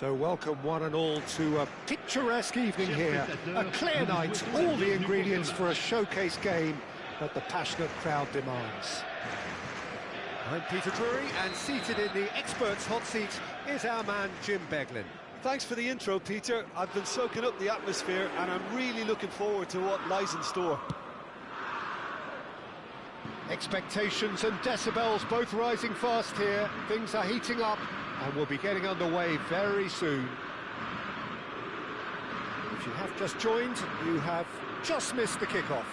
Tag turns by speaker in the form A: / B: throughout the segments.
A: So welcome one and all to a picturesque evening here, a clear night, all the ingredients for a showcase game that the passionate crowd demands. I'm Peter Drury, and seated in the experts' hot seat is our man Jim Beglin.
B: Thanks for the intro, Peter. I've been soaking up the atmosphere and I'm really looking forward to what lies in store.
A: Expectations and decibels both rising fast here. Things are heating up and we'll be getting underway very soon. If you have just joined, you have just missed the kickoff.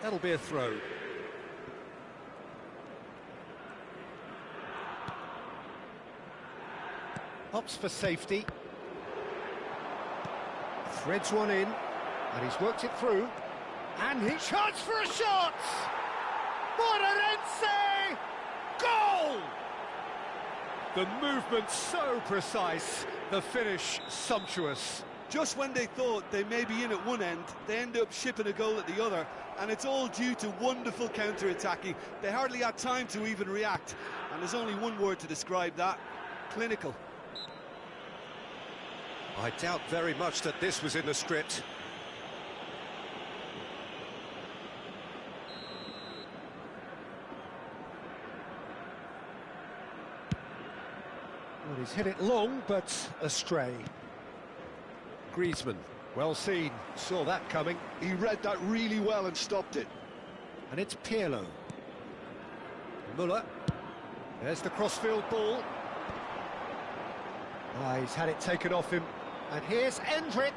A: That'll be a throw. Opts for safety. Threads one in, and he's worked it through. And he shots for a shot! Moreirense! Goal! The movement so precise, the finish sumptuous.
B: Just when they thought they may be in at one end, they end up shipping a goal at the other, and it's all due to wonderful counter-attacking. They hardly had time to even react, and there's only one word to describe that: clinical.
A: I doubt very much that this was in the script. Well, he's hit it long, but astray. Griezmann, well seen, saw that coming.
B: He read that really well and stopped it.
A: And it's Pirlo. Muller, there's the crossfield ball. Ah, he's had it taken off him. And here's Endrick.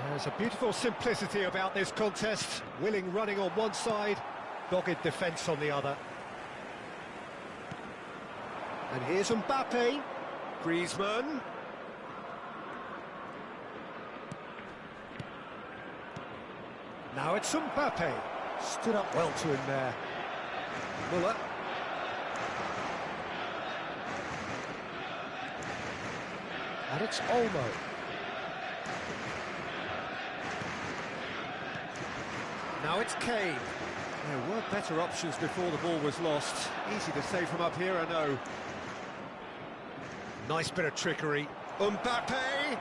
A: There's a beautiful simplicity about this contest. Willing running on one side, dogged defence on the other. And here's Mbappe. Griezmann. Now it's Mbappe. Stood up well to him there. Muller. And it's Olmo. Now it's Kane. There were better options before the ball was lost. Easy to say from up here, I know. Nice bit of trickery. Mbappe!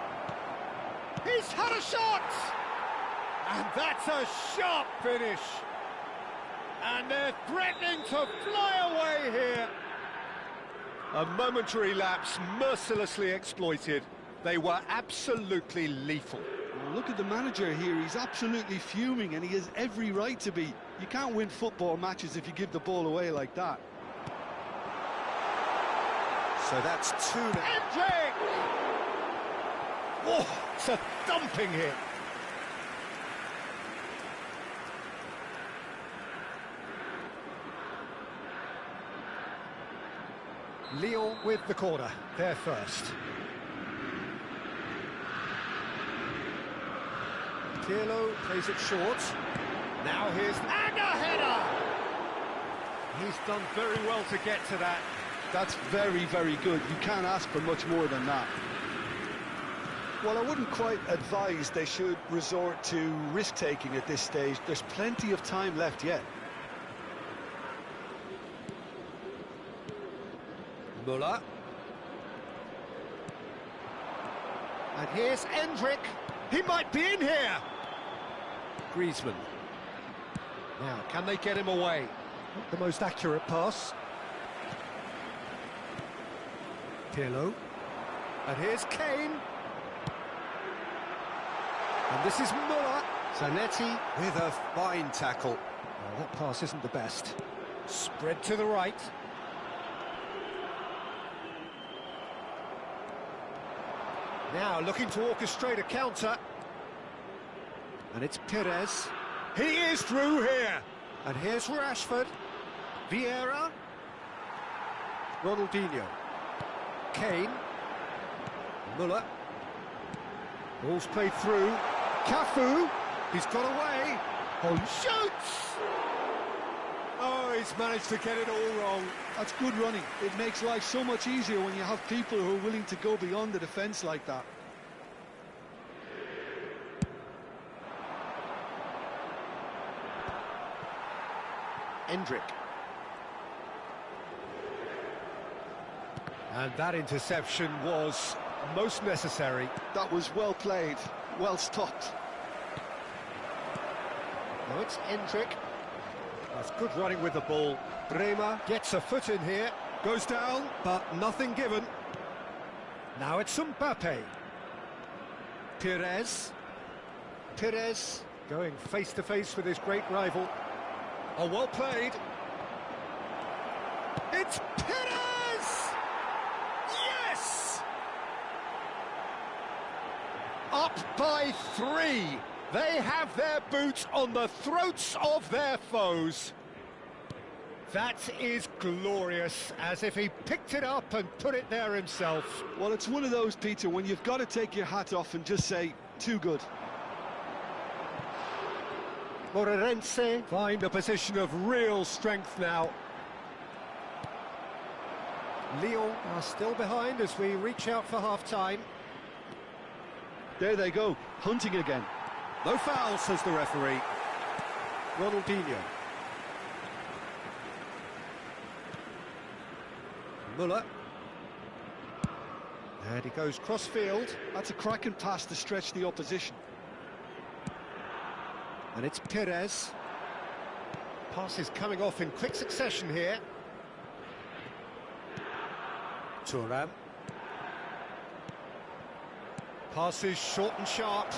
A: He's had a shot! And that's a sharp finish. And they're threatening to fly away here. A momentary lapse, mercilessly exploited. They were absolutely lethal.
B: Well, look at the manager here, he's absolutely fuming and he has every right to be. You can't win football matches if you give the ball away like that.
A: So that's 2-0. Endrick! Oh, it's a thumping hit. Lyon with the corner, they're first. Pirlo plays it short. Now here's... And a header! He's done very well to get to that.
B: That's very, very good. You can't ask for much more than that. Well, I wouldn't quite advise they should resort to risk-taking at this stage. There's plenty of time left yet.
A: Muller. And here's Endrick. He might be in here. Griezmann. Now, can they get him away? Not the most accurate pass. Pirlo. And here's Kane. And this is Muller. Zanetti with a fine tackle. Well, that pass isn't the best. Spread to the right. Now looking to orchestrate a counter. And it's Perez. He is through here. And here's Rashford. Vieira. Ronaldinho. Kane. Muller. Ball's played through. Cafu. He's got away. Oh, shoots! Oh, he's managed to get it all wrong.
B: That's good running. It makes life so much easier when you have people who are willing to go beyond the defence like that.
A: Endrick. And that interception was most necessary.
B: That was well played, well stopped.
A: Now it's Endrick. That's good running with the ball. Bremer gets a foot in here, goes down, but nothing given. Now it's Mbappe. Pires. Pires going face-to-face with his great rival. Oh, well played. It's Pires! Yes! Up by 3. They have their boots on the throats of their foes. That is glorious, as if he picked it up and put it there himself.
B: Well, it's one of those, Peter, when you've got to take your hat off and just say, too good.
A: Moreirense find a position of real strength now. Lyon are still behind as we reach out for half-time.
B: There they go, hunting again.
A: No foul, says the referee. Ronaldinho. Muller. And he goes cross-field.
B: That's a cracking pass to stretch the opposition.
A: And it's Pires. Passes coming off in quick succession here. Thuram. Passes short and sharp.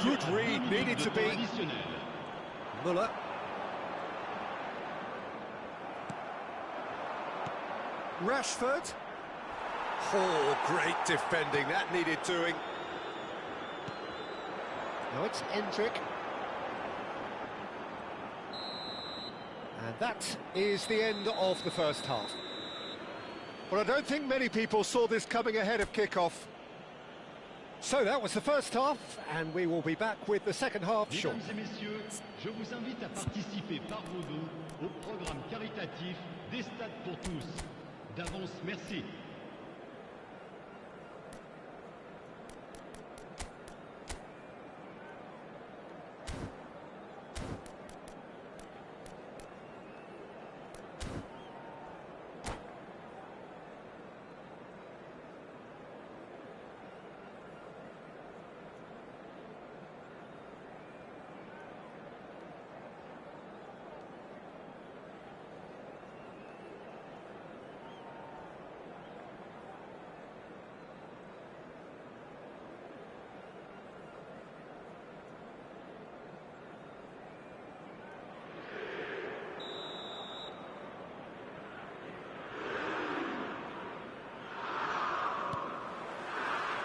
A: Good read, needed to be. Muller. Rashford. Oh, great defending, that needed doing. Now it's Endrick. And that is the end of the first half. But I don't think many people saw this coming ahead of kickoff. So that was the first half, and we will be back with the second half shortly.
C: Mesdames et messieurs, je vous invite à participer par vos dons au programme caritatif des Stades pour tous. D'avance, merci.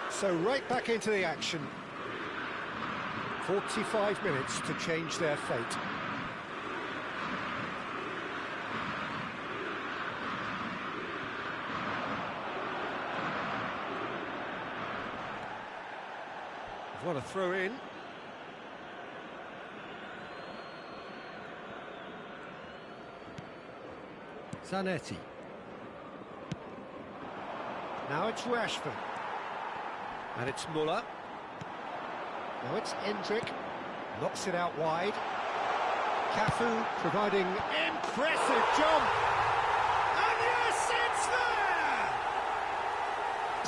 A: So right back into the action. 45 minutes to change their fate. What a throw in. Zanetti. Now it's Rashford. And it's Muller. Now it's Endrick. Knocks it out wide. Cafu providing impressive jump. And yes, it's there!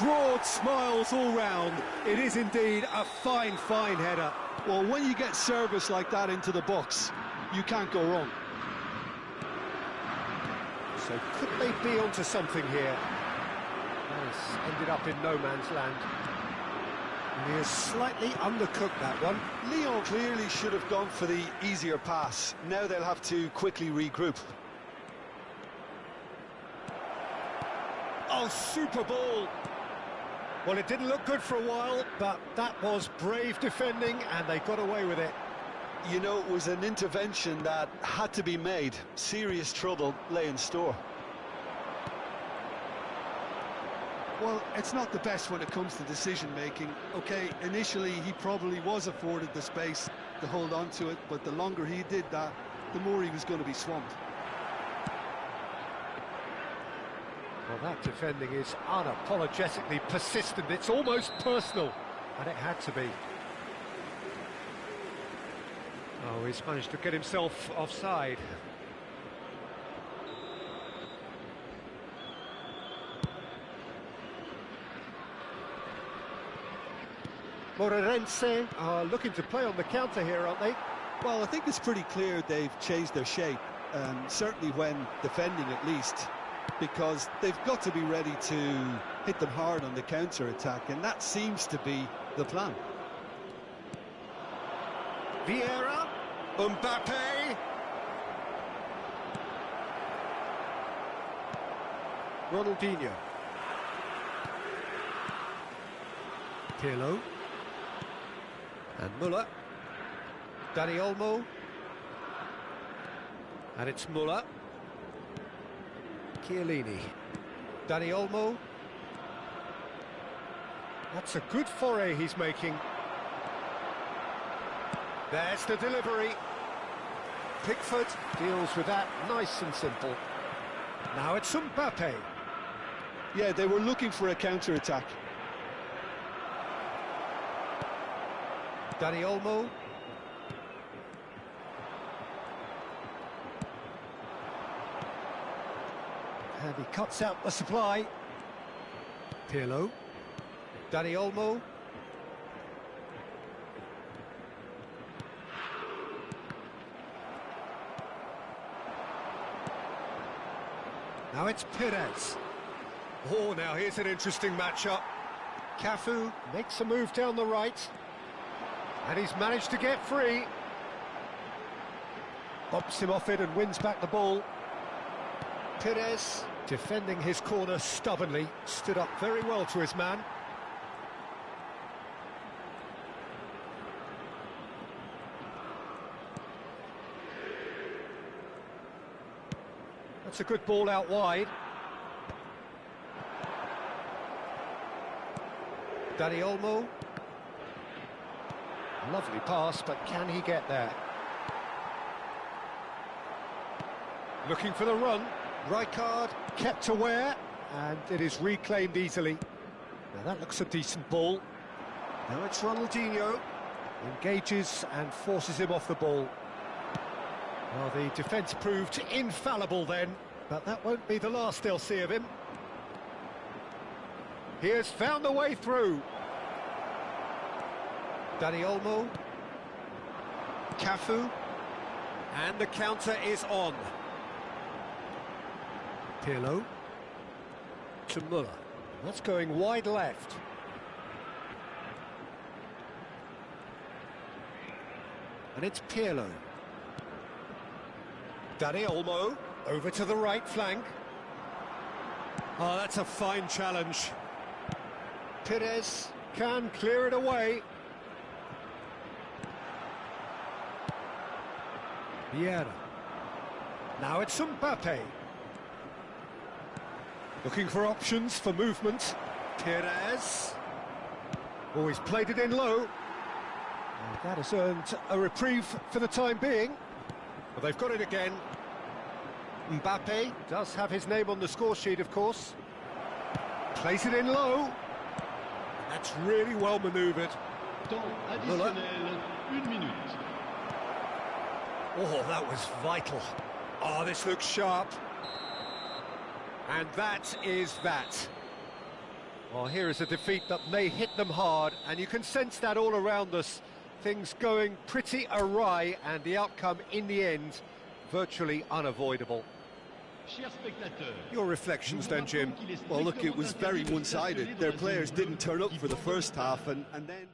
A: Broad smiles all round. It is indeed a fine, fine header.
B: Well, when you get service like that into the box, you can't go wrong.
A: So could they be onto something here? Has ended up in no man's land. And he has slightly undercooked that one.
B: Lyon clearly should have gone for the easier pass. Now they'll have to quickly regroup.
A: Oh, super ball. Well, it didn't look good for a while, but that was brave defending, and they got away with it.
B: You know, it was an intervention that had to be made. Serious trouble lay in store. Well, it's not the best when it comes to decision-making. OK, initially he probably was afforded the space to hold on to it, but the longer he did that, the more he was going to be swamped.
A: Well, that defending is unapologetically persistent. It's almost personal, and it had to be. Oh, he's managed to get himself offside. Moreirense are looking to play on the counter here, aren't they?
B: Well, I think it's pretty clear they've changed their shape, certainly when defending at least, because they've got to be ready to hit them hard on the counter-attack, and that seems to be the plan.
A: Vieira, Mbappe, Ronaldinho, Pirlo, and Muller, Dani Olmo, and it's Muller, Chiellini, Dani Olmo. That's a good foray he's making. There's the delivery. Pickford deals with that nice and simple. Now it's Mbappe.
B: Yeah, they were looking for a counter-attack.
A: Dani Olmo. And he cuts out the supply. Pirlo. Dani Olmo. Now it's Perez. Oh, now here's an interesting matchup. Cafu makes a move down the right. And he's managed to get free. Bumps him off it and wins back the ball. Perez, defending his corner stubbornly, stood up very well to his man. That's a good ball out wide. Dani Olmo. Lovely pass, but can he get there? Looking for the run. Rijkaard kept aware, and it is reclaimed easily. Now that looks a decent ball. Now it's Ronaldinho. Engages and forces him off the ball. Well, the defence proved infallible then, but that won't be the last they'll see of him. He has found the way through. Dani Olmo. Cafu. And the counter is on. Pirlo. To Muller. That's going wide left. And it's Pirlo. Dani Olmo, over to the right flank. Oh, that's a fine challenge. Perez can clear it away. Vieira. Now it's Mbappe. Looking for options for movement. Perez. Oh, he's played it in low. And that has earned a reprieve for the time being. Well, they've got it again. Mbappe does have his name on the score sheet, of course. Plays it in low. That's really well manoeuvred.
C: Temps additionnel, 1 minute.
A: Oh, that was vital. Oh, this looks sharp. And that is that. Well, here is a defeat that may hit them hard, and you can sense that all around us. Things going pretty awry, and the outcome in the end virtually unavoidable. Your reflections then, Jim?
B: Well, look, it was very one-sided. Their players didn't turn up for the first half, and then...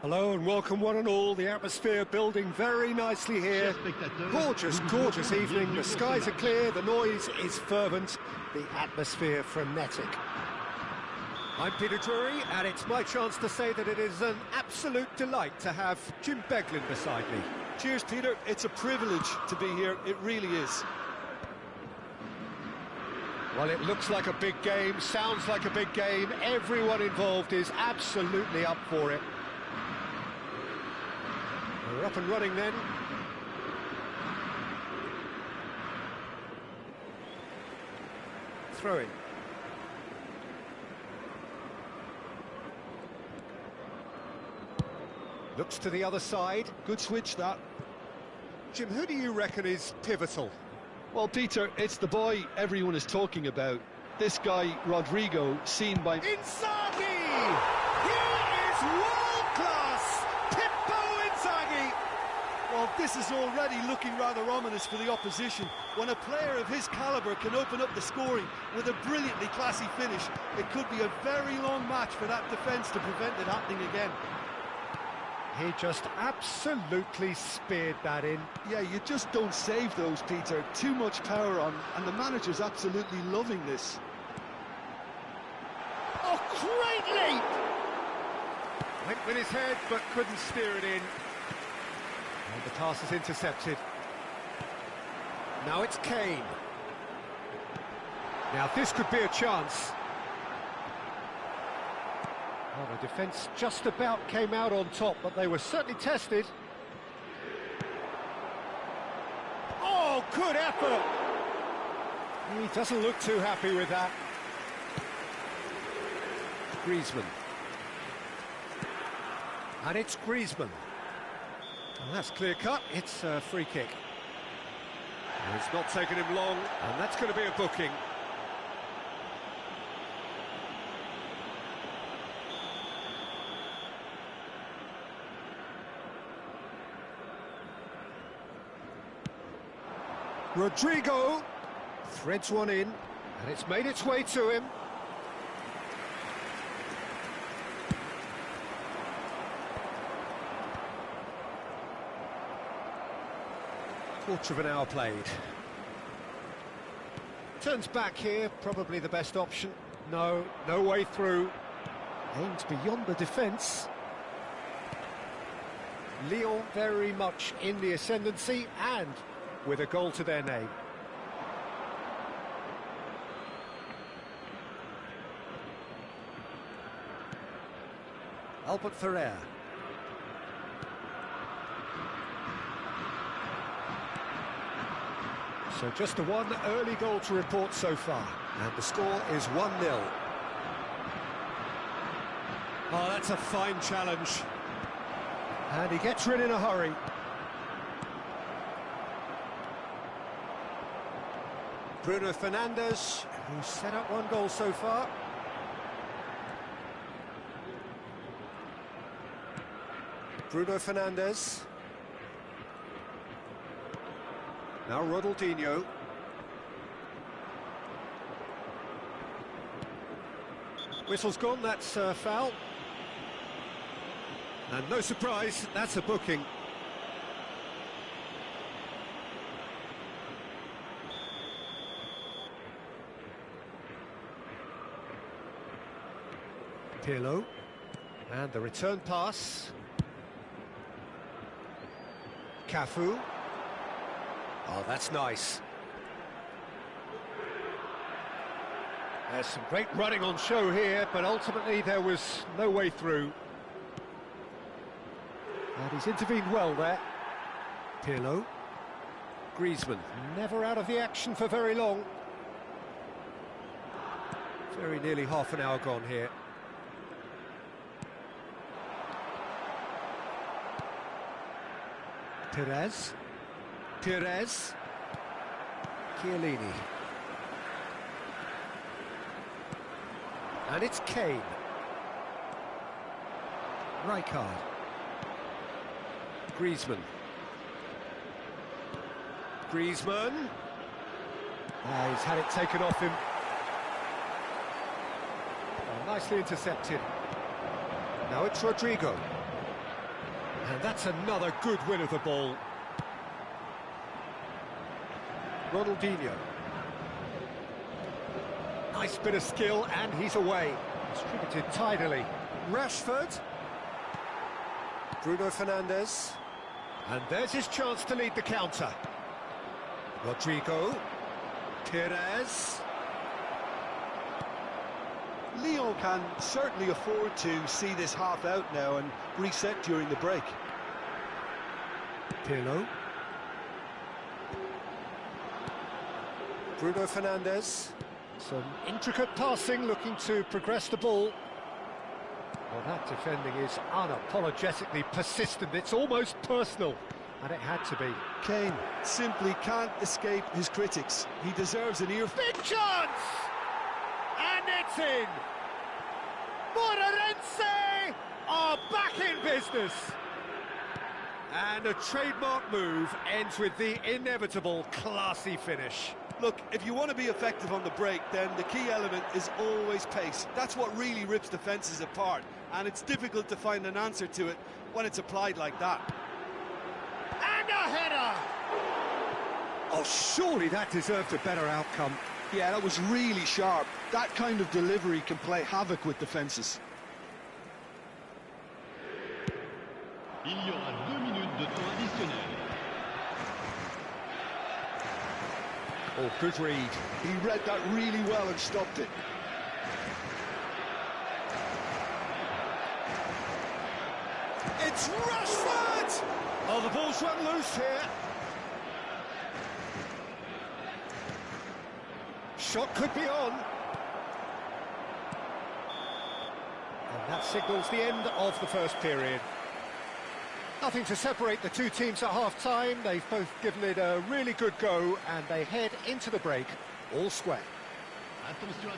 A: Hello and welcome one and all. The atmosphere building very nicely here. Gorgeous, gorgeous evening. The skies are clear, the noise is fervent, the atmosphere frenetic. I'm Peter Drury, and it's my chance to say that it is an absolute delight to have Jim Beglin beside me.
B: Cheers, Peter. It's a privilege to be here. It really is.
A: Well, it looks like a big game, sounds like a big game. Everyone involved is absolutely up for it. We're up and running then. Throw-in. Looks to the other side.
B: Good switch, that.
A: Jim, who do you reckon is pivotal?
B: Well, Peter, it's the boy everyone is talking about. This guy, Rodrigo, seen by...
A: Inzaghi! He is world-class! Pippo Inzaghi!
B: Well, this is already looking rather ominous for the opposition. When a player of his calibre can open up the scoring with a brilliantly classy finish, it could be a very long match for that defence to prevent it happening again.
A: He just absolutely speared that in.
B: Yeah, you just don't save those, Peter. Too much power on, and the manager's absolutely loving this.
A: Oh, great leap! Went with his head, but couldn't steer it in. And the pass is intercepted. Now it's Kane. Now this could be a chance. Well, the defence just about came out on top, but they were certainly tested. Oh, good effort! He doesn't look too happy with that. Griezmann. And it's Griezmann. And that's clear cut, it's a free kick. And it's not taken him long, and that's going to be a booking. Rodrigo threads one in, and it's made its way to him. Quarter of an hour played. Turns back here, probably the best option. No way through. Aimed beyond the defence. Lyon very much in the ascendancy, and with a goal to their name. Albert Ferrer. So just the one early goal to report so far, and the score is 1-0. Oh, that's a fine challenge. And he gets rid in a hurry. Bruno Fernandes, who's set up one goal so far. Bruno Fernandes. Now Ronaldinho. Whistle's gone, that's a foul. And no surprise, that's a booking. Pirlo, and the return pass. Cafu. Oh, that's nice. There's some great running on show here, but ultimately there was no way through. And he's intervened well there. Pirlo. Griezmann, never out of the action for very long. Very nearly half an hour gone here. Perez. Chiellini. And it's Kane. Rijkaard. Griezmann. He's had it taken off him. Oh, nicely intercepted. Now it's Rodrigo. And that's another good win of the ball. Ronaldinho. Nice bit of skill, and he's away. Distributed tidily. Rashford. Bruno Fernandes. And there's his chance to lead the counter. Rodrigo. Perez.
B: Lyon can certainly afford to see this half out now and reset during the break.
A: Pirlo. Bruno Fernandes. Some intricate passing, looking to progress the ball. Well, that defending is unapologetically persistent. It's almost personal, and it had to be.
B: Kane simply can't escape his critics. He deserves an earful.
A: Big chance! And it's in! Moreirense are back in business! And a trademark move ends with the inevitable classy finish.
B: Look, if you want to be effective on the break, then the key element is always pace. That's what really rips defences apart, and it's difficult to find an answer to it when it's applied like that.
A: And a header! Oh, surely that deserved a better outcome.
B: Yeah, that was really sharp. That kind of delivery can play havoc with defences.
C: Il y aura 2 minutes de temps additionnel.
A: Oh, good read.
B: He read that really well and stopped it.
A: It's Rashford! Oh, the ball's run loose here. Shot could be on. And that signals the end of the first period. Nothing to separate the two teams at half-time. They've both given it a really good go, and they head into the break all square.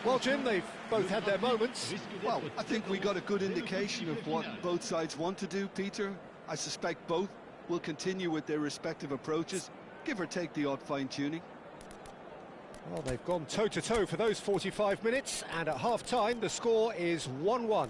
A: Well, Jim, they've both had their moments.
B: Well, I think we got a good indication of what both sides want to do, Peter. I suspect both will continue with their respective approaches, give or take the odd fine-tuning.
A: Well, they've gone toe-to-toe for those 45 minutes, and at half-time the score is 1-1.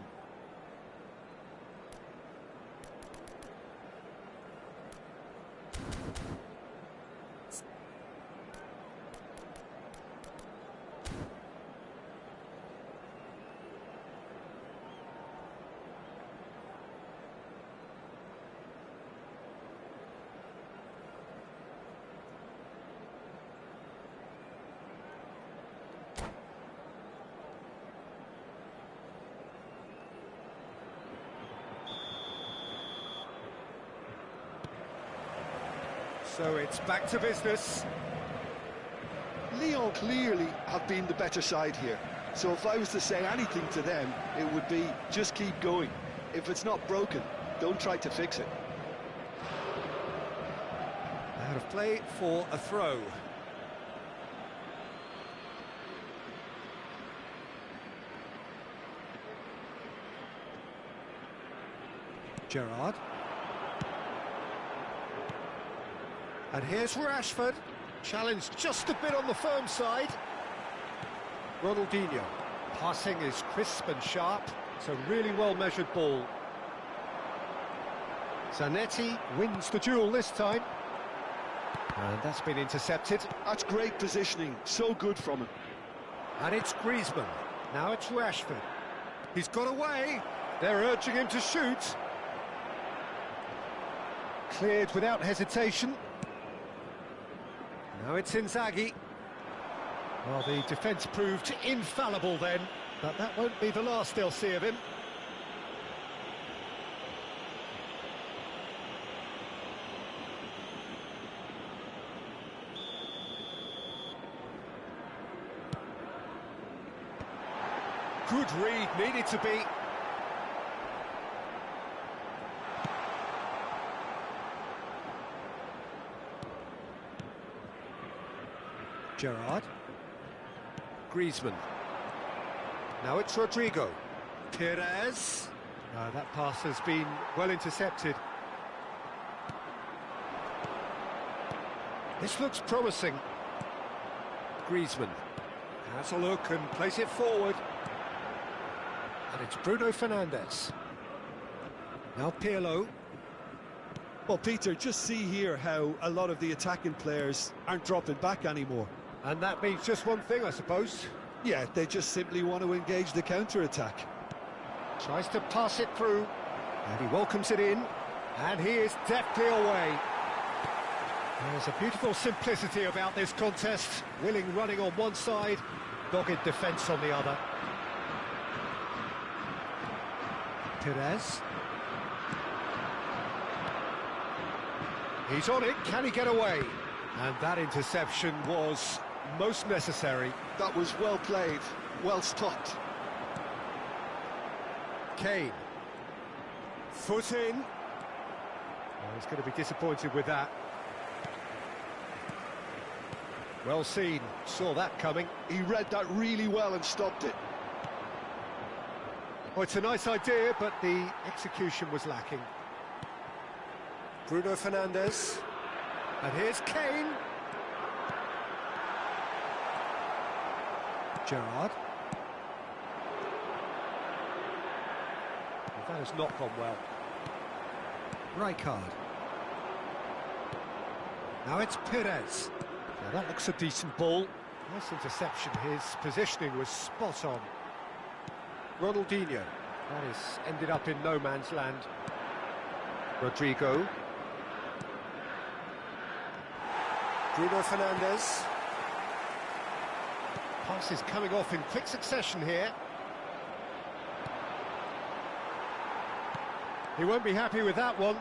A: So it's back to business.
B: Lyon clearly have been the better side here. So if I was to say anything to them, it would be just keep going. If it's not broken, don't try to fix it.
A: Out of play for a throw. Gerrard. And here's Rashford, challenged just a bit on the firm side. Ronaldinho, passing is crisp and sharp, it's a really well-measured ball. Zanetti wins the duel this time. And that's been intercepted.
B: That's great positioning, so good from him.
A: And it's Griezmann, now it's Rashford. He's got away, they're urging him to shoot. Cleared without hesitation. Now it's Inzaghi. Well, the defence proved infallible then, but that won't be the last they'll see of him. Good read, needed to be. Gerrard. Griezmann. Now it's Rodrigo. Perez. No, that pass has been well intercepted. This looks promising. Griezmann has a look and plays it forward. And it's Bruno Fernandes. Now Pirlo.
B: Well, Peter, just see here how a lot of the attacking players aren't dropping back anymore.
A: And that means just one thing, I suppose.
B: Yeah, they just simply want to engage the counter-attack.
A: Tries to pass it through, and he welcomes it in, and he is deftly away. There's a beautiful simplicity about this contest. Willing running on one side, dogged defence on the other. Perez. He's on it, can he get away? And that interception was most necessary.
B: That was well played, well stopped.
A: Kane. Foot in. Oh, he's going to be disappointed with that. Well seen, saw that coming.
B: He read that really well and stopped it.
A: Oh, it's a nice idea, but the execution was lacking. Bruno Fernandes. And here's Kane. Gerrard. Well, that has not gone well. Rijkaard. Now it's Perez. Now that looks a decent ball. Nice interception. His positioning was spot on. Ronaldinho. That has ended up in no man's land. Rodrigo. Bruno Fernandes. Passes coming off in quick succession here. He won't be happy with that one.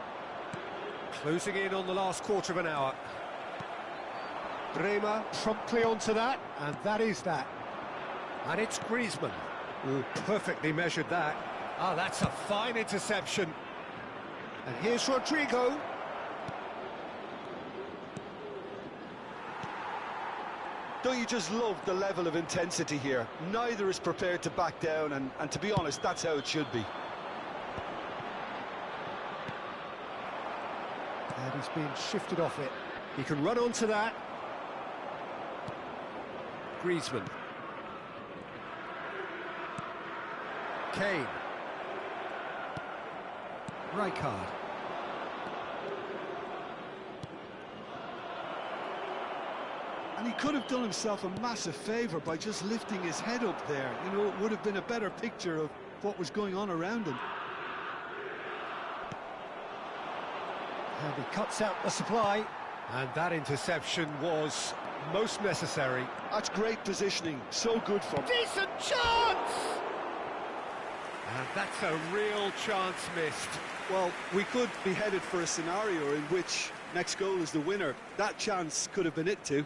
A: Closing in on the last quarter of an hour. Bremer promptly onto that, and that is that. And it's Griezmann, who perfectly measured that. Ah, that's a fine interception. And here's Rodrigo.
B: Don't you just love the level of intensity here? Neither is prepared to back down, and to be honest, that's how it should be.
A: And he's being shifted off it. He can run onto that. Griezmann. Kane. Rijkaard.
B: And he could have done himself a massive favour by just lifting his head up there. You know, it would have been a better picture of what was going on around him.
A: And he cuts out the supply. And that interception was most necessary.
B: That's great positioning, so good for him.
A: Decent chance! And that's a real chance missed.
B: Well, we could be headed for a scenario in which next goal is the winner. That chance could have been it too.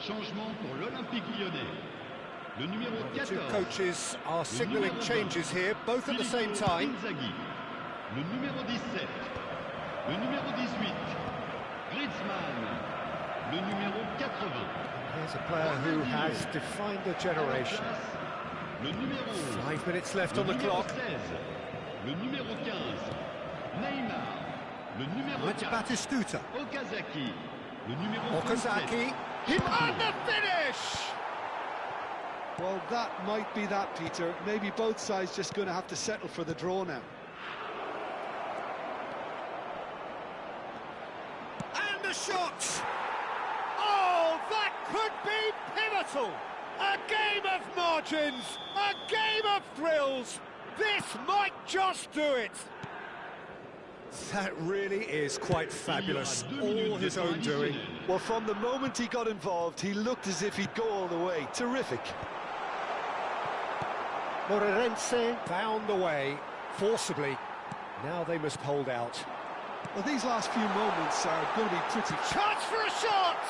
C: Changement pour l'Olympique Lyonnais. Le numéro
A: The two
C: 14.
A: coaches are signalling changes here, both at the same time.
C: Inzaghi. Le numéro 17. Le numéro 18. Griezmann. Le numéro 80.
A: Here's a player who has defined a generation.
C: Le numéro 11.
A: 5 minutes left
C: Le
A: on the
C: numéro
A: clock.
C: 16. Le numéro 15. Neymar. Le numéro 4.
A: Batistuta.
C: Okazaki. Le numéro 27.
A: Okazaki. And the finish!
B: Well, that might be that, Peter. Maybe both sides just going to have to settle for the draw now.
A: And the shot! Oh, that could be pivotal! A game of margins, a game of thrills. This might just do it. That really is quite fabulous, all his own doing.
B: Well, from the moment he got involved, he looked as if he'd go all the way. Terrific.
A: Moreirense found the way, forcibly. Now they must hold out.
B: Well, these last few moments are going to be pretty...
A: Chance for a shot!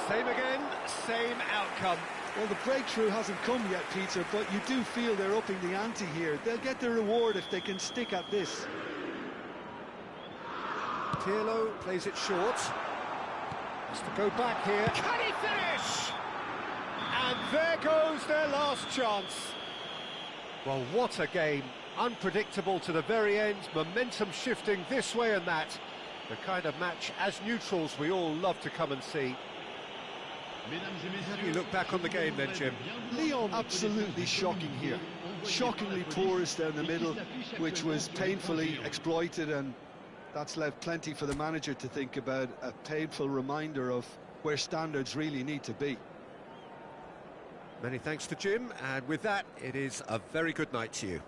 A: Same again, same outcome.
B: Well, the breakthrough hasn't come yet, Peter, but you do feel they're upping the ante here. They'll get their reward if they can stick at this.
A: Pirlo plays it short. Has to go back here. Can he finish? And there goes their last chance. Well, what a game. Unpredictable to the very end. Momentum shifting this way and that. The kind of match, as neutrals, we all love to come and see. How do you look back on the game then, Jim?
B: Lyon absolutely shocking here. Shockingly porous down the middle, which was painfully exploited, and that's left plenty for the manager to think about. A painful reminder of where standards really need to be.
A: Many thanks to Jim, and with that, it is a very good night to you.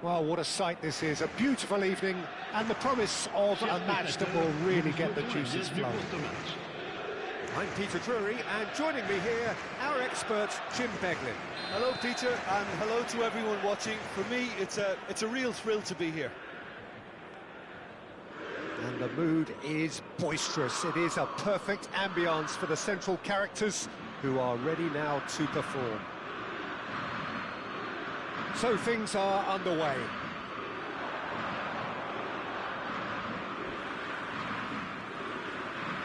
A: Well, what a sight this is. A beautiful evening and the promise of a match that will really get the juices flowing. I'm Peter Drury, and joining me here, our expert, Jim Beglin.
B: Hello, Peter, and hello to everyone watching. For me, it's a real thrill to be here.
A: And the mood is boisterous. It is a perfect ambience for the central characters who are ready now to perform. So things are underway.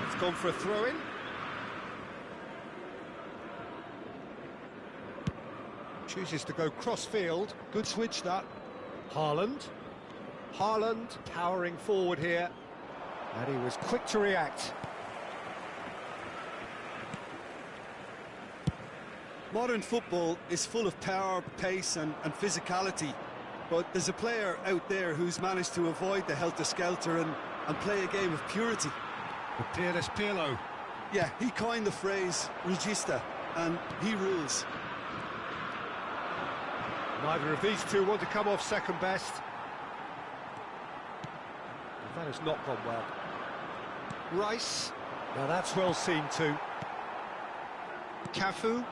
A: It's gone for a throw-in. Chooses to go cross-field.
B: Good switch, that.
A: Haaland powering forward here. And he was quick to react.
B: Modern football is full of power, pace and physicality, but there's a player out there who's managed to avoid the helter-skelter and play a game of purity.
A: The peerless Pirlo.
B: Yeah, he coined the phrase regista, and he rules.
A: Neither of these two want to come off second best. That has not gone well. Rice. Now that's well seen too. Cafu.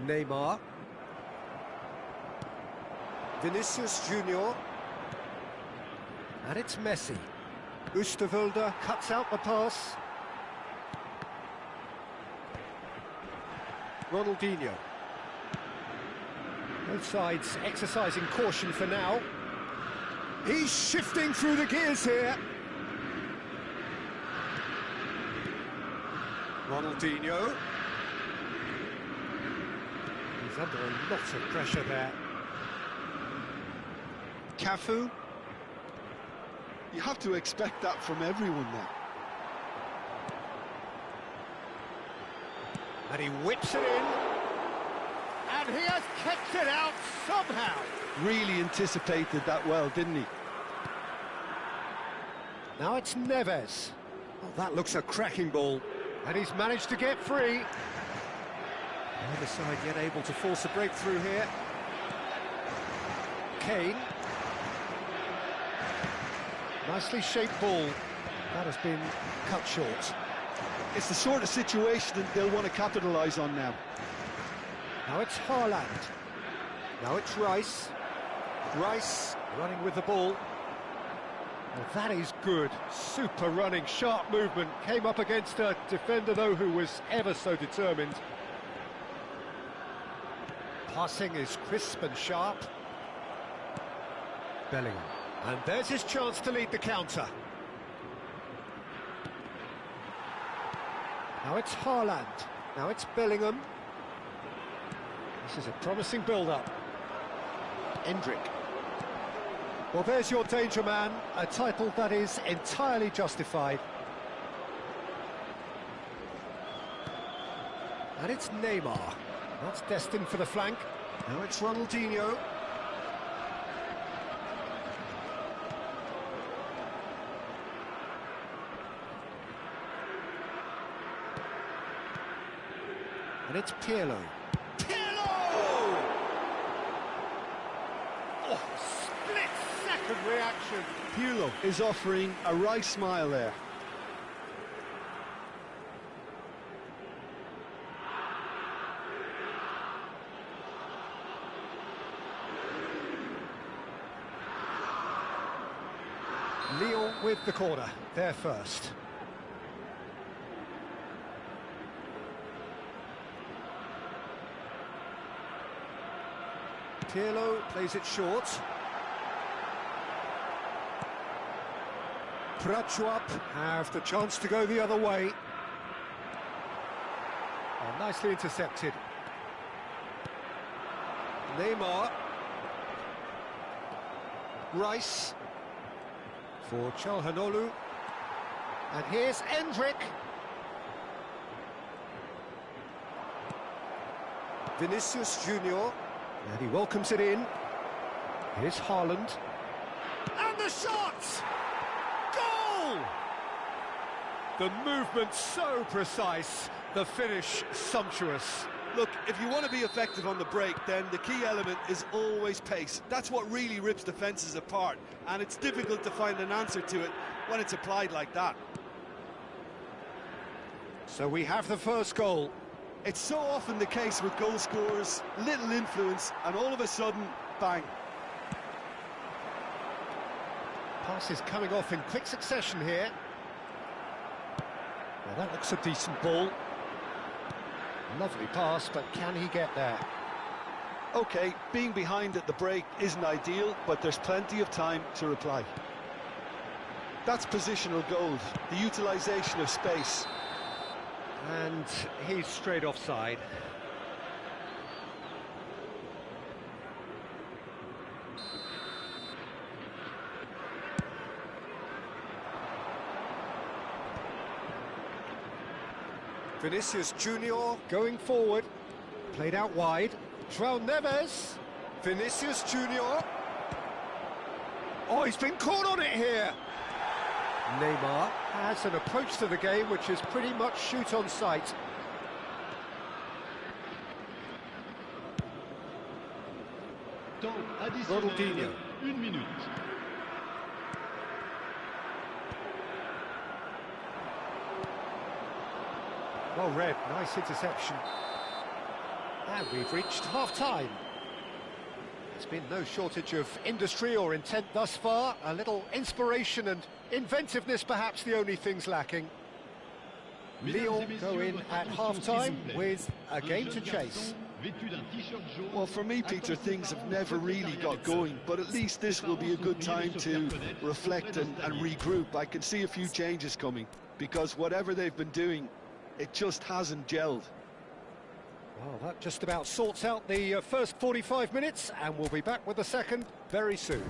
A: Neymar. Vinicius Junior. And it's Messi. Oosterwolde cuts out the pass. Ronaldinho. Both sides exercising caution for now. He's shifting through the gears here. Ronaldinho. He's under a lot of pressure there. Cafu.
B: You have to expect that from everyone now.
A: And he whips it in. And he has kicked it out somehow.
B: Really anticipated that well, didn't he?
A: Now it's Neves. Oh, that looks a cracking ball. And he's managed to get free. Neither side yet able to force a breakthrough here. Kane. Nicely shaped ball. That has been cut short.
B: It's the sort of situation that they'll want to capitalise on now.
A: Now it's Haaland. Now it's Rice. Rice running with the ball. Well, that is good. Super running, sharp movement. Came up against a defender, though, who was ever so determined. Passing is crisp and sharp. Bellingham. And there's his chance to lead the counter. Now it's Haaland. Now it's Bellingham. This is a promising build-up. Endrick. Well, there's your danger man, a title that is entirely justified. And it's Neymar. That's destined for the flank. Now it's Ronaldinho. And it's Pirlo. Oh, split-second reaction.
B: Pirlo is offering a wry smile there.
A: Lyon with the corner, they're first. Pirlo plays it short. Prachuap have the chance to go the other way. Oh, nicely intercepted. Neymar. Rice. For Çalhanoğlu. And here's Endrick. Vinicius Junior. And he welcomes it in. Here's Haaland. And the shot! Goal! The movement so precise, the finish sumptuous.
B: Look, if you want to be effective on the break, then the key element is always pace. That's what really rips defences apart, and it's difficult to find an answer to it when it's applied like that.
A: So we have the first goal.
B: It's so often the case with goal scorers, little influence, and all of a sudden, bang.
A: Pass is coming off in quick succession here. Well, that looks a decent ball. Lovely pass, but can he get there?
B: OK, being behind at the break isn't ideal, but there's plenty of time to reply. That's positional gold, the utilisation of space.
A: And he's straight offside. Vinicius Junior going forward, played out wide. João Neves, Vinicius Junior. Oh, he's been caught on it here. Neymar has an approach to the game which is pretty much shoot on sight.
C: Temps additionnel,
A: Ronaldinho.
C: 1 minute.
A: Well read, nice interception. And we've reached half-time. There's been no shortage of industry or intent thus far. A little inspiration and inventiveness perhaps the only things lacking. Lyon go in at half-time with a game to chase.
B: Well, for me, Peter, things have never really got going, but at least this will be a good time to reflect and regroup. I can see a few changes coming, because whatever they've been doing, it just hasn't gelled.
A: Well, that just about sorts out the first 45 minutes, and we'll be back with the second very soon.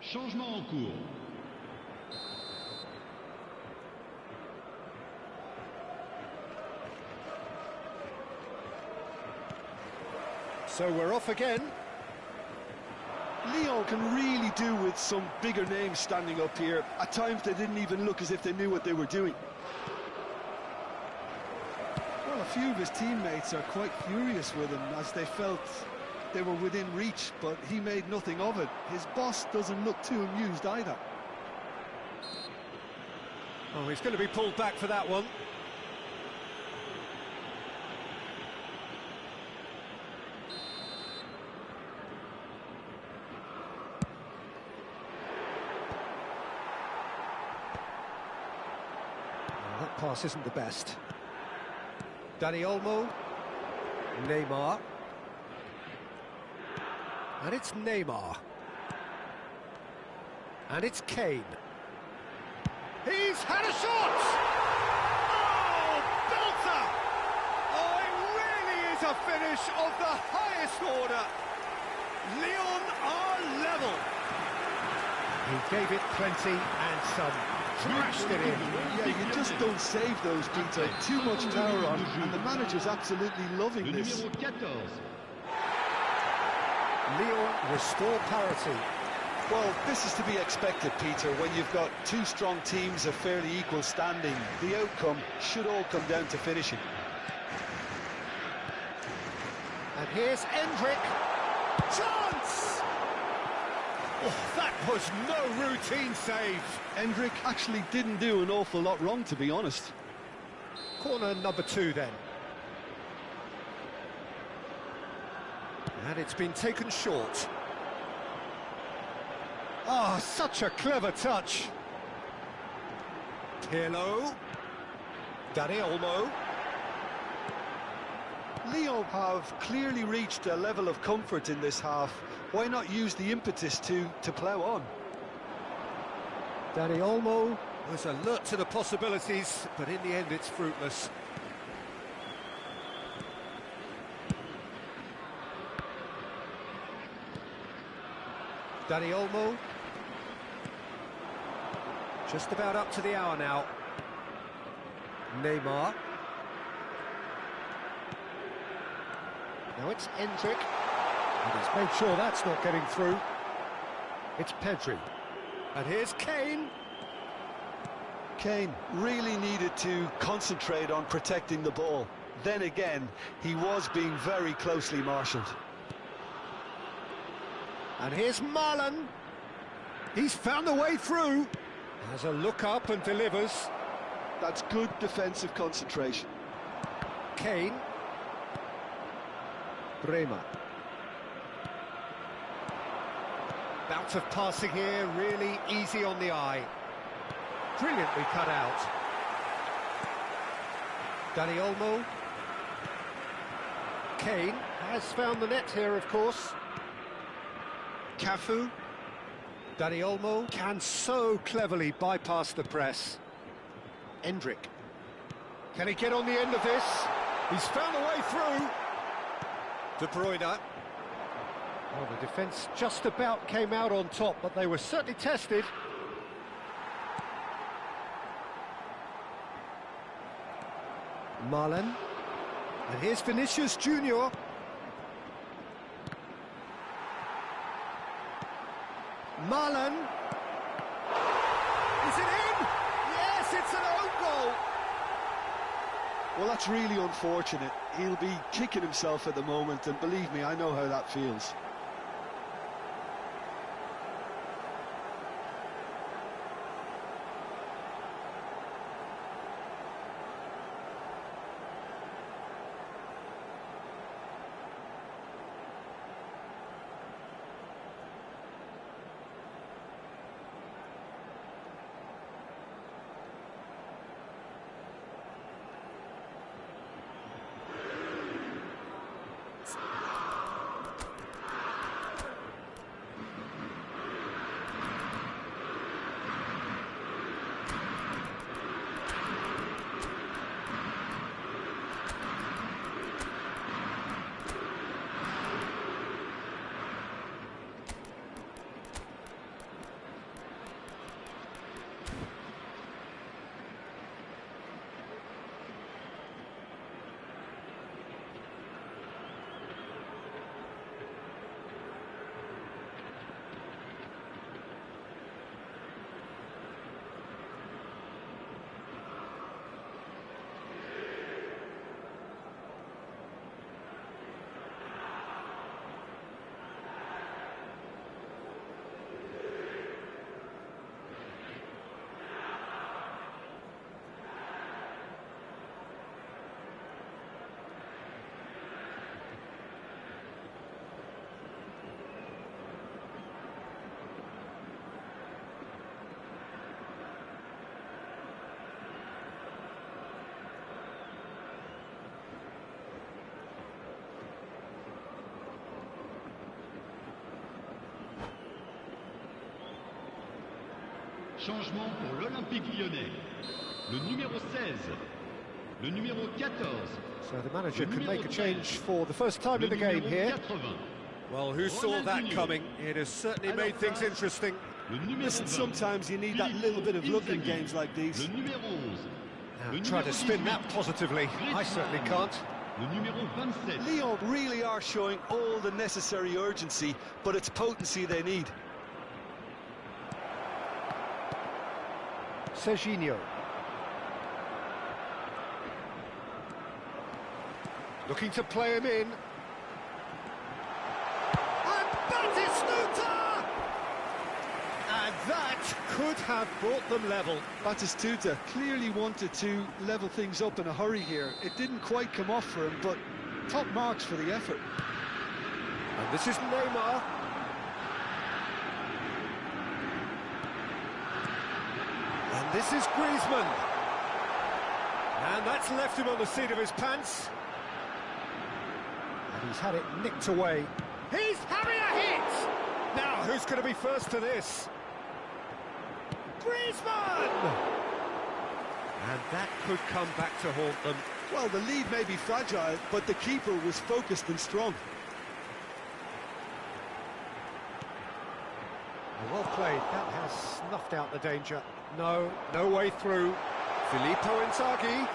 C: Changement en cours.
A: So we're off again.
B: Lyon can really do with some bigger names standing up here. At times they didn't even look as if they knew what they were doing. Well, a few of his teammates are quite furious with him as they felt they were within reach, but he made nothing of it. His boss doesn't look too amused either.
A: Oh, he's going to be pulled back for that one. Oh, that pass isn't the best. Dani Olmo, Neymar. And it's Neymar. And it's Kane. He's had a shot! Oh, belter! Oh, it really is a finish of the highest order. Lyon are level. He gave it plenty and some. Trashed it in.
B: Yeah, you just don't save those, Peter. Too much power on, and the manager's absolutely loving
C: Le
B: this.
C: numéro 14.
A: Lyon restore parity.
B: Well, this is to be expected, Peter, when you've got two strong teams of fairly equal standing. The outcome should all come down to finishing.
A: And here's Endrick. Chance! Oh, that was no routine save.
B: Endrick actually didn't do an awful lot wrong, to be honest.
A: Corner number 2 then. And it's been taken short. Ah, such a clever touch. Pirlo. Dani Olmo.
B: Lyon have clearly reached a level of comfort in this half. Why not use the impetus to plough on?
A: Dani Olmo was alert to the possibilities, but in the end it's fruitless. Dani Olmo. Just about up to the hour now. Neymar. Now it's Endrick. And he's made sure that's not getting through. It's Pedri. And here's Kane.
B: Kane really needed to concentrate on protecting the ball. Then again, he was being very closely marshalled.
A: And here's Marlon. He's found a way through. Has a look up and delivers.
B: That's good defensive concentration.
A: Kane. Bremer. Bout of passing here, really easy on the eye. Brilliantly cut out. Dani Olmo. Kane has found the net here, of course. Cafu. Dani Olmo can so cleverly bypass the press. Endrick. Can he get on the end of this? He's found a way through. De Bruyne. Well, the defence just about came out on top, but they were certainly tested. Marlon. And here's Vinicius Junior. Marlon. Is it in? Yes, it's an own goal.
B: Well, that's really unfortunate. He'll be kicking himself at the moment, and believe me, I know how that feels.
C: Changement pour l'Olympique Lyonnais. Le numéro 16, le numéro 14.
A: So the manager can make a change for the first time in the game here.
C: 80.
A: Well, who saw that coming? It has certainly made things interesting.
C: Le numéro
B: Listen,
C: 20.
B: sometimes you need that little bit of luck in games like these.
C: Le numéro 11.
A: Now,
C: Le
A: try
C: numéro
A: to spin
C: 18.
A: that positively. I certainly can't.
C: Le numéro 27.
B: Lyon really are showing all the necessary urgency, but it's potency they need.
A: Serginho. Looking to play him in. And Batistuta! And that could have brought them level.
B: Batistuta clearly wanted to level things up in a hurry here. It didn't quite come off for him, but top marks for the effort.
A: And this is Neymar. And this is Griezmann. And that's left him on the seat of his pants. And he's had it nicked away. He's having a hit! Now, who's going to be first to this? Griezmann! And that could come back to haunt them.
B: Well, the lead may be fragile, but the keeper was focused and strong.
A: Well played. That has snuffed out the danger. No, no way through. Filippo Inzaghi.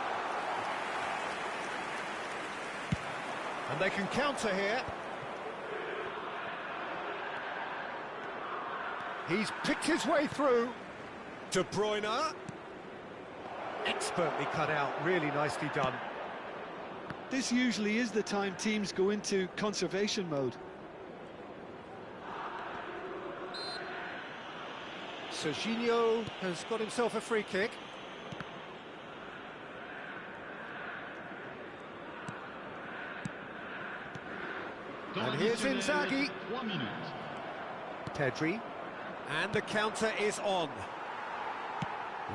A: And they can counter here. He's picked his way through. De Bruyne. Expertly cut out, really nicely done.
B: This usually is the time teams go into conservation mode.
A: Serginho has got himself a free kick. And here's Inzaghi.
C: 3 minutes.
A: Pedri. And the counter is on.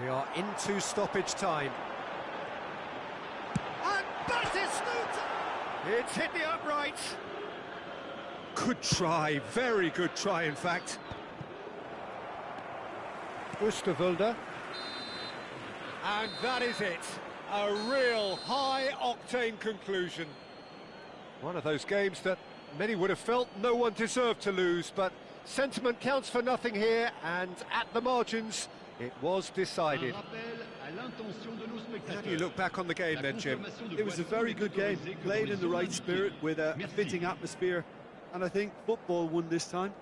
A: We are into stoppage time. And that is Snoot! It's hit the uprights. Good try, very good try in fact. Oosterwolde. And that is it. A real high-octane conclusion. One of those games that many would have felt no one deserved to lose, but sentiment counts for nothing here, and at the margins, it was decided. How do you look back on the game then, Jim?
B: It was a very good game, played in the right spirit with a fitting atmosphere, and I think football won this time.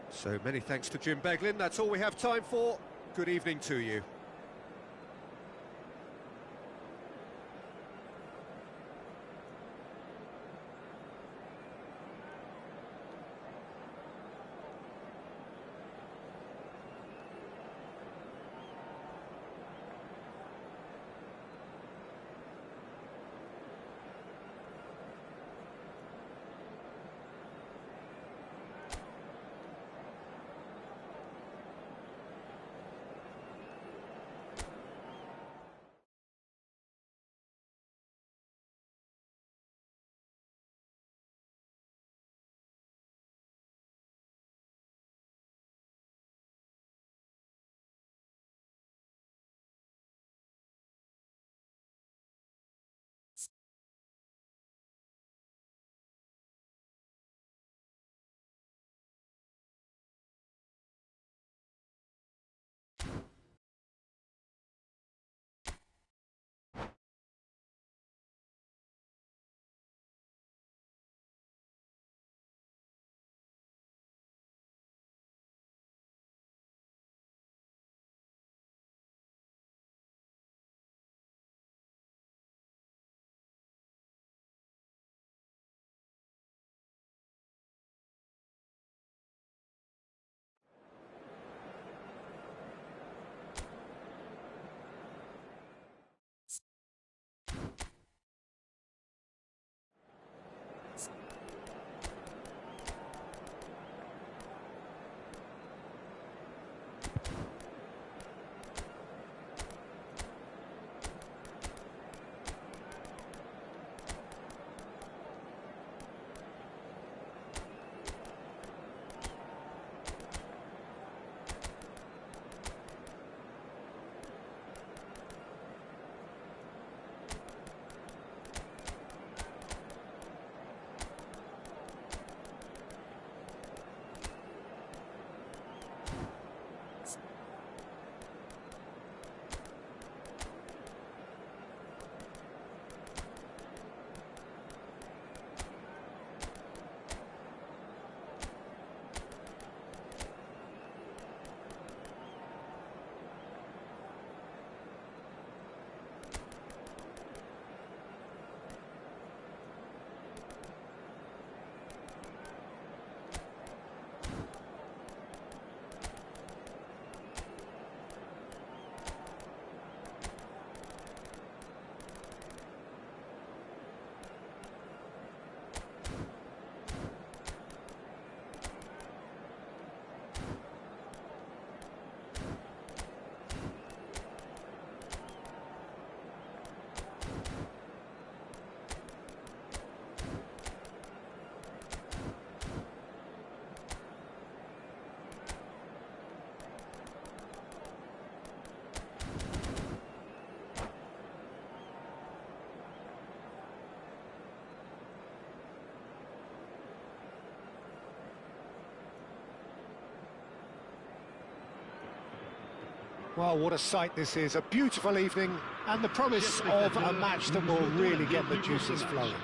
A: So many thanks to Jim Beglin. That's all we have time for. Good evening to you. Well, what a sight this is. A beautiful evening and the promise of a match that will really get the juices flowing.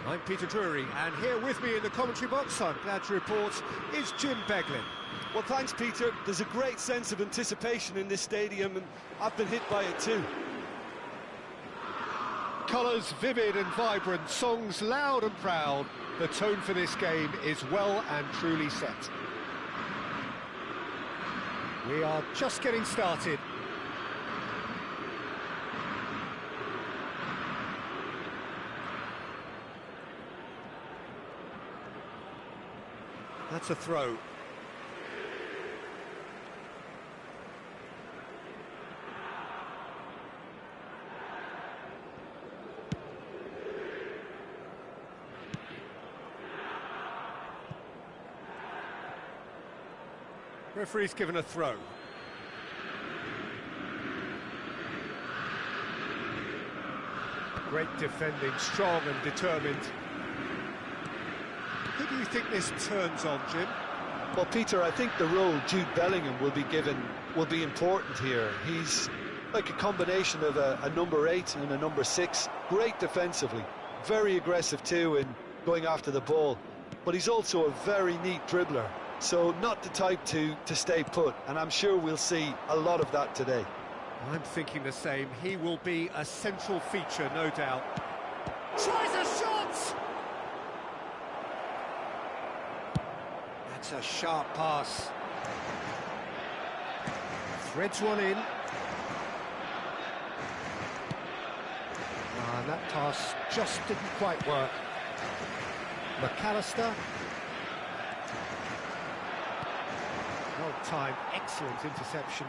A: I'm Peter Drury, and here with me in the commentary box, I'm glad to report, is Jim Beglin.
B: Well, thanks, Peter. There's a great sense of anticipation in this stadium, and I've been hit by it too.
A: Colours vivid and vibrant, songs loud and proud. The tone for this game is well and truly set. We are just getting started. That's a throw. Referee's given a throw. Great defending, strong and determined. Who do you think this turns on, Jim?
B: Well, Peter, I think the role Jude Bellingham will be given will be important here. He's like a combination of a number 8 and a number 6. Great defensively, very aggressive too in going after the ball. But he's also a very neat dribbler. So not the type to stay put, and I'm sure we'll see a lot of that today.
A: I'm thinking the same. He will be a central feature, no doubt. Tries a shot! That's a sharp pass. Threads one in. And that pass just didn't quite work. McAllister. Well-timed, excellent interception.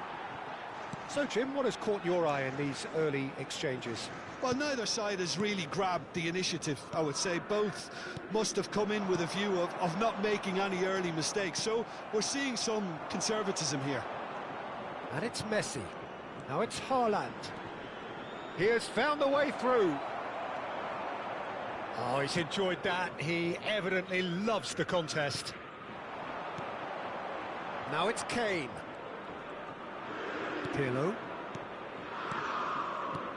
A: So, Jim, what has caught your eye in these early exchanges?
B: Well, neither side has really grabbed the initiative, I would say. Both must have come in with a view of not making any early mistakes. So we're seeing some conservatism here.
A: And it's Messi. Now it's Haaland. He has found the way through. Oh, he's enjoyed that. He evidently loves the contest. Now it's Kane. Pirlo.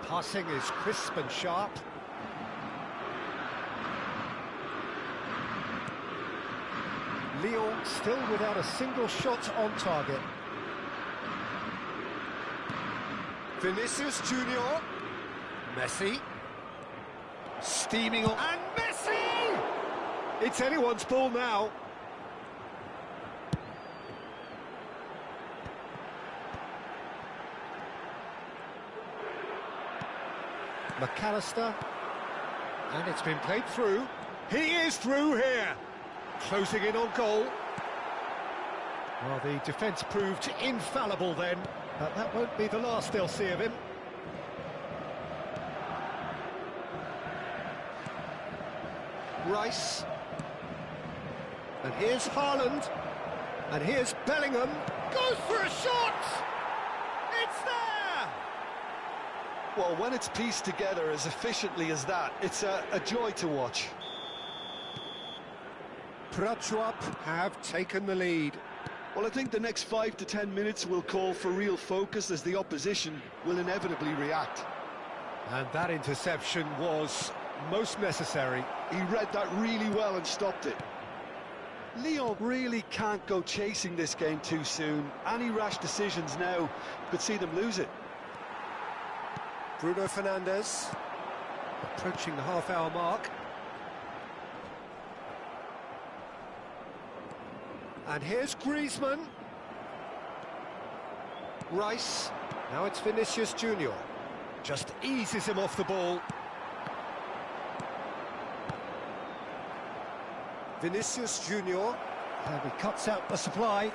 A: Passing is crisp and sharp. Lyon still without a single shot on target. Vinicius Junior. Messi. Steaming on. And Messi! It's anyone's ball now. McAllister, and it's been played through. He is through here, closing in on goal. Well, the defence proved infallible then, but that won't be the last they'll see of him. Rice, and here's Haaland, and here's Bellingham, goes for a shot! It's there!
B: Well, when it's pieced together as efficiently as that, it's a joy to watch.
A: Prachuap have taken the lead.
B: Well, I think the next 5 to 10 minutes will call for real focus as the opposition will inevitably react.
A: And that interception was most necessary.
B: He read that really well and stopped it. Lyon really can't go chasing this game too soon. Any rash decisions now could see them lose it.
A: Bruno Fernandes, approaching the half-hour mark. And here's Griezmann. Rice, now it's Vinicius Junior. Just eases him off the ball. Vinicius Junior, and he cuts out the supply.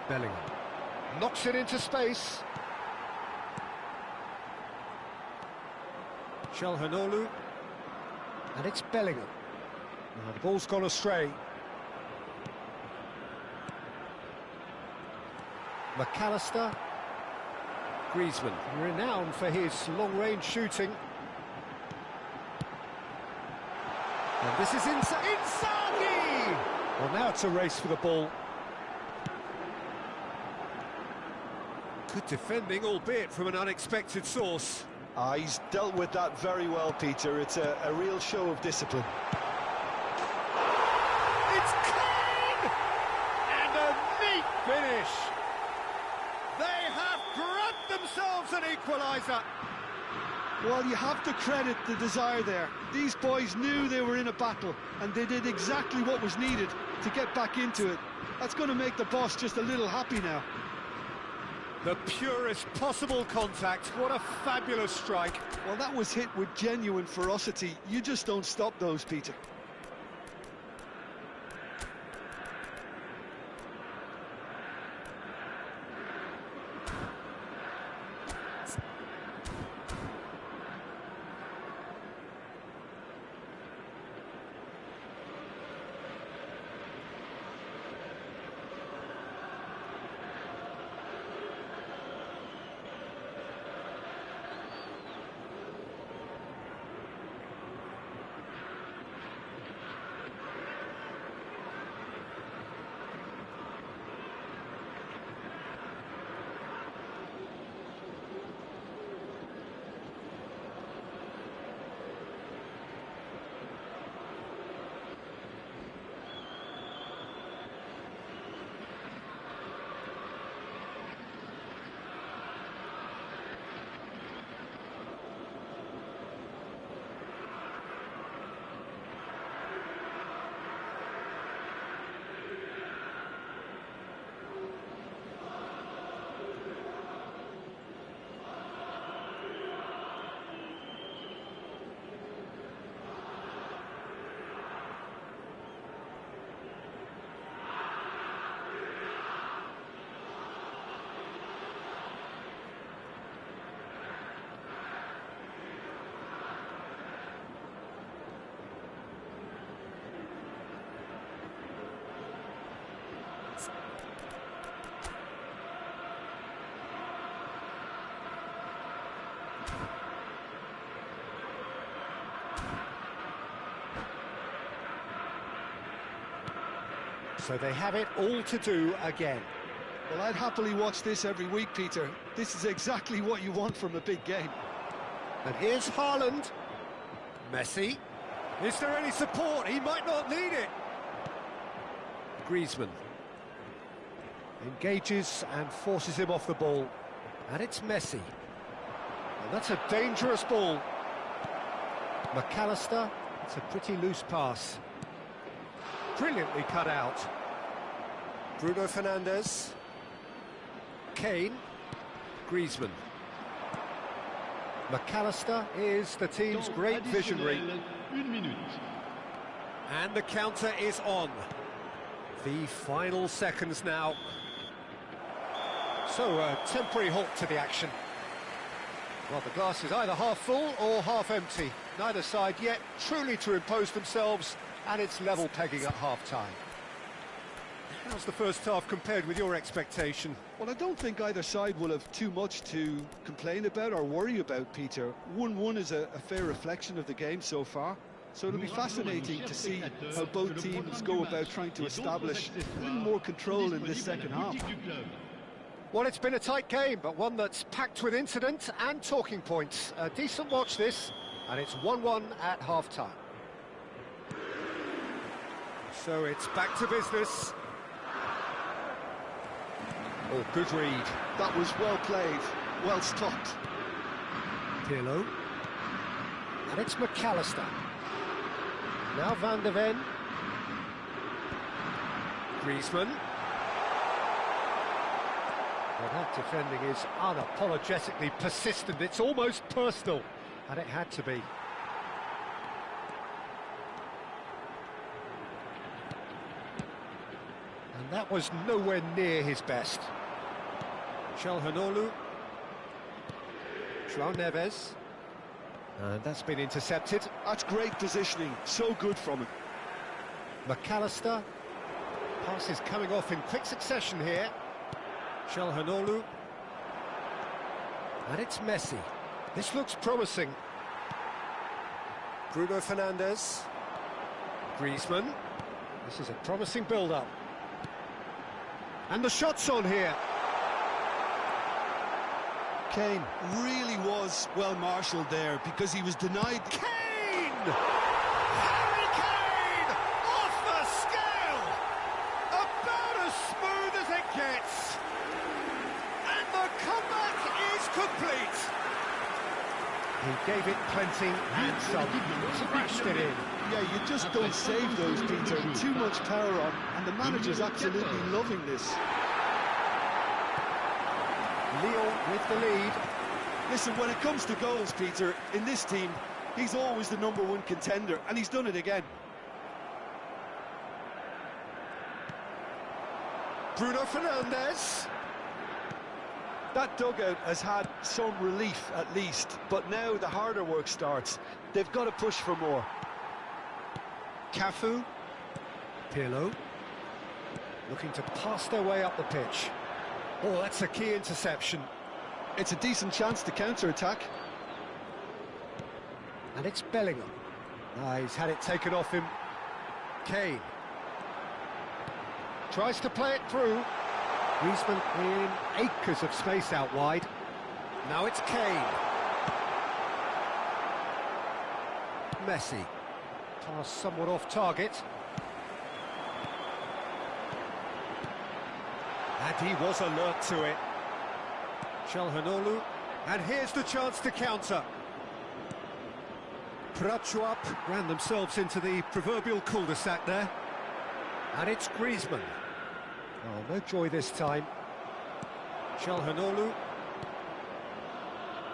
A: Bellingham knocks it into space. Çalhanoğlu, and it's Bellingham. Now the ball's gone astray. McAllister. Griezmann, renowned for his long-range shooting. And this is Inzaghi! Well, now it's a race for the ball. Good defending, albeit from an unexpected source.
B: He's dealt with that very well, Peter. It's a real show of discipline.
A: It's clean! And a neat finish. They have grabbed themselves an equaliser.
B: Well, you have to credit the desire there. These boys knew they were in a battle, and they did exactly what was needed to get back into it. That's going to make the boss just a little happy now.
A: The purest possible contact. What a fabulous strike.
B: Well, that was hit with genuine ferocity. You just don't stop those, Peter.
A: So they have it all to do again.
B: Well, I'd happily watch this every week, Peter. This is exactly what you want from a big game.
A: And here's Haaland. Messi. Is there any support? He might not need it. Griezmann. Engages and forces him off the ball. And it's Messi. And that's a dangerous ball. McAllister. It's a pretty loose pass. Brilliantly cut out. Bruno Fernandes. Kane. Griezmann. McAllister is the team's great visionary. And the counter is on. The final seconds now. So a temporary halt to the action. Well, the glass is either half full or half empty. Neither side yet truly to impose themselves, and it's level pegging at half-time. How's the first half compared with your expectation?
B: Well, I don't think either side will have too much to complain about or worry about, Peter. 1-1 is a fair reflection of the game so far. So it'll be fascinating to see how both teams go about trying to establish a little more control in this second half.
A: Well, it's been a tight game, but one that's packed with incident and talking points. A decent watch this, and it's 1-1 at half-time. So it's back to business. Oh, good read.
B: That was well played, well stopped.
A: Pirlo. And it's McAllister. Now Van de Ven. Griezmann. Well, that defending is unapologetically persistent. It's almost personal, and it had to be. And that was nowhere near his best. Çalhanoğlu. João Neves. And that's been intercepted.
B: That's great positioning, so good from him.
A: McAllister. Passes coming off in quick succession here. Çalhanoğlu. And it's Messi. This looks promising. Bruno Fernandes. Griezmann. This is a promising build-up. And the shot's on here.
B: Kane really was well marshalled there because he was denied.
A: Kane! Harry Kane! Off the scale! About as smooth as it gets. And the comeback is complete. He gave it plenty and some. Smashed it in.
B: Yeah, you just don't save those, Peter. Too much power on, and the manager's absolutely loving this.
A: Lyon with the lead.
B: Listen, when it comes to goals, Peter, in this team, he's always the #1 contender, and he's done it again.
A: Bruno Fernandes.
B: That dugout has had some relief, at least, but now the harder work starts. They've got to push for more.
A: Cafu. Pirlo. Looking to pass their way up the pitch. Oh, that's a key interception.
B: It's a decent chance to counter-attack.
A: And it's Bellingham. He's had it taken off him. Kane. Tries to play it through. Griezmann in acres of space out wide. Now it's Kane. Messi. Pass somewhat off target. And he was alert to it. Çalhanoğlu. And here's the chance to counter. Prachuap ran themselves into the proverbial cul-de-sac there. And it's Griezmann. Oh, no joy this time. Çalhanoğlu.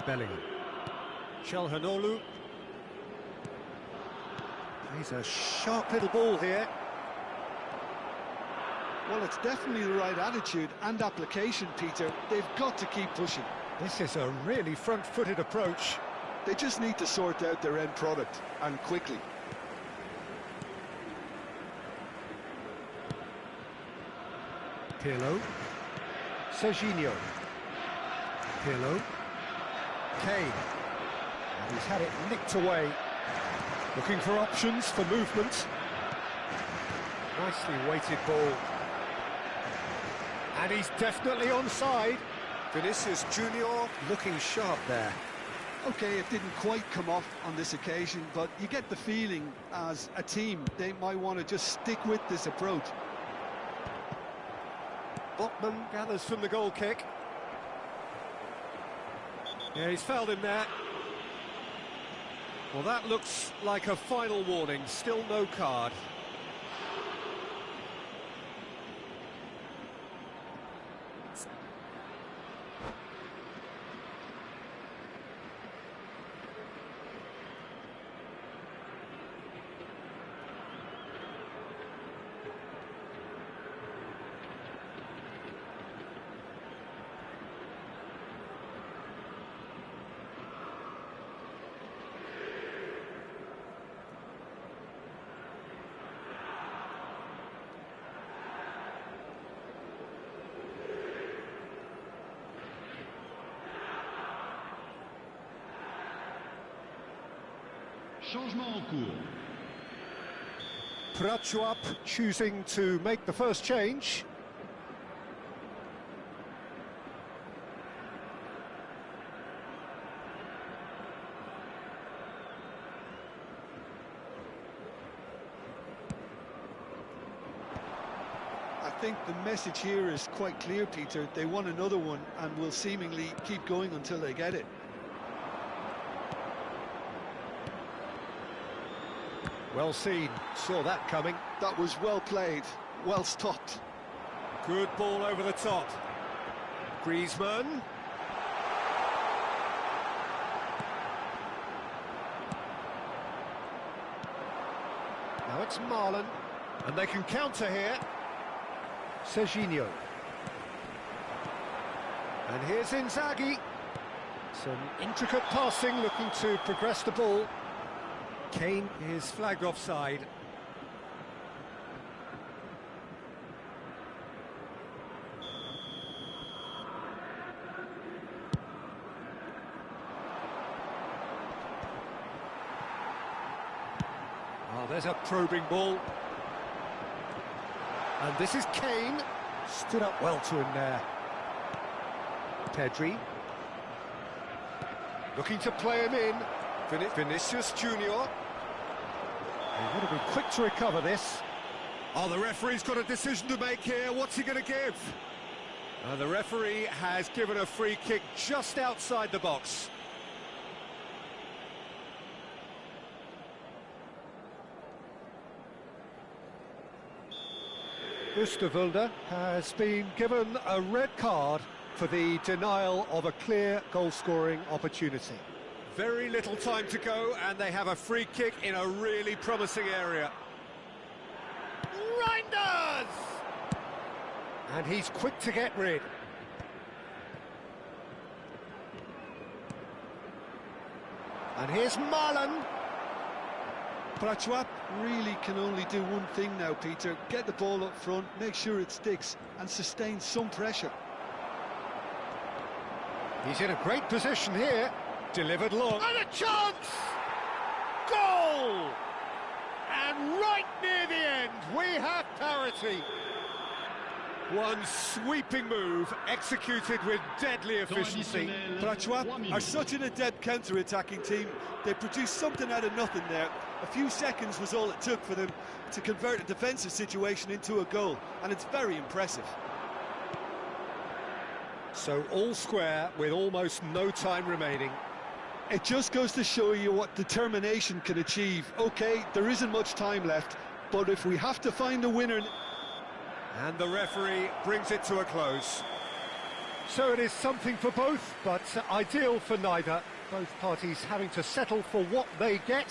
A: Bellingham. Çalhanoğlu. He's a sharp little ball here.
B: Well, it's definitely the right attitude and application, Peter. They've got to keep pushing.
A: This is a really front-footed approach.
B: They just need to sort out their end product, and quickly.
A: Pirlo. Serginho. Pirlo. Kane. And he's had it nicked away. Looking for options for movement. Nicely weighted ball. And he's definitely onside. Vinicius Junior looking sharp there.
B: Okay, it didn't quite come off on this occasion, but you get the feeling as a team they might want to just stick with this approach.
A: Botman gathers from the goal kick. Yeah, he's fouled him there. Well, that looks like a final warning. Still no card.
C: Changement en cours.
A: Prachuap choosing to make the first change.
B: I think the message here is quite clear, Peter. They want another one and will seemingly keep going until they get it.
A: Well seen, saw that coming.
B: That was well played, well stopped.
A: Good ball over the top. Griezmann. Now it's Marlon, and they can counter here. Serginho. And here's Inzaghi. Some intricate passing, looking to progress the ball. Kane is flagged offside. Oh, there's a probing ball. And this is Kane. Stood up well to him there. Pedri. Looking to play him in. Vinicius Junior. He's got to be quick to recover this. Oh, the referee's got a decision to make here. What's he going to give? The referee has given a free kick just outside the box. Oosterwolde has been given a red card for the denial of a clear goal-scoring opportunity. Very little time to go, and they have a free kick in a really promising area. Reinders! And he's quick to get rid. And here's Marlon.
B: Prachuap really can only do one thing now, Peter. Get the ball up front, make sure it sticks, and sustain some pressure.
A: He's in a great position here. Delivered long. And a chance! Goal! And right near the end, we have parity. One sweeping move, executed with deadly efficiency.
B: Prachuap are such an adept counter-attacking team. They produced something out of nothing there. A few seconds was all it took for them to convert a defensive situation into a goal, and it's very impressive.
A: So all square with almost no time remaining.
B: It just goes to show you what determination can achieve. OK, there isn't much time left, but if we have to find a winner...
A: And the referee brings it to a close. So it is something for both, but ideal for neither. Both parties having to settle for what they get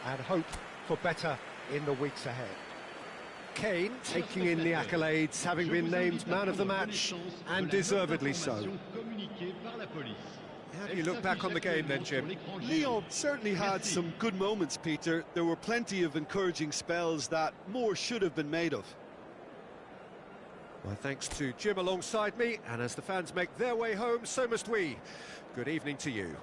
A: and hope for better in the weeks ahead. Kane taking in the accolades, having been named man of the match, and deservedly so. How do you look back on the game then, Jim?
B: Lyon certainly had some good moments, Peter. There were plenty of encouraging spells that more should have been made of.
A: Well, thanks to Jim alongside me, and as the fans make their way home, so must we. Good evening to you.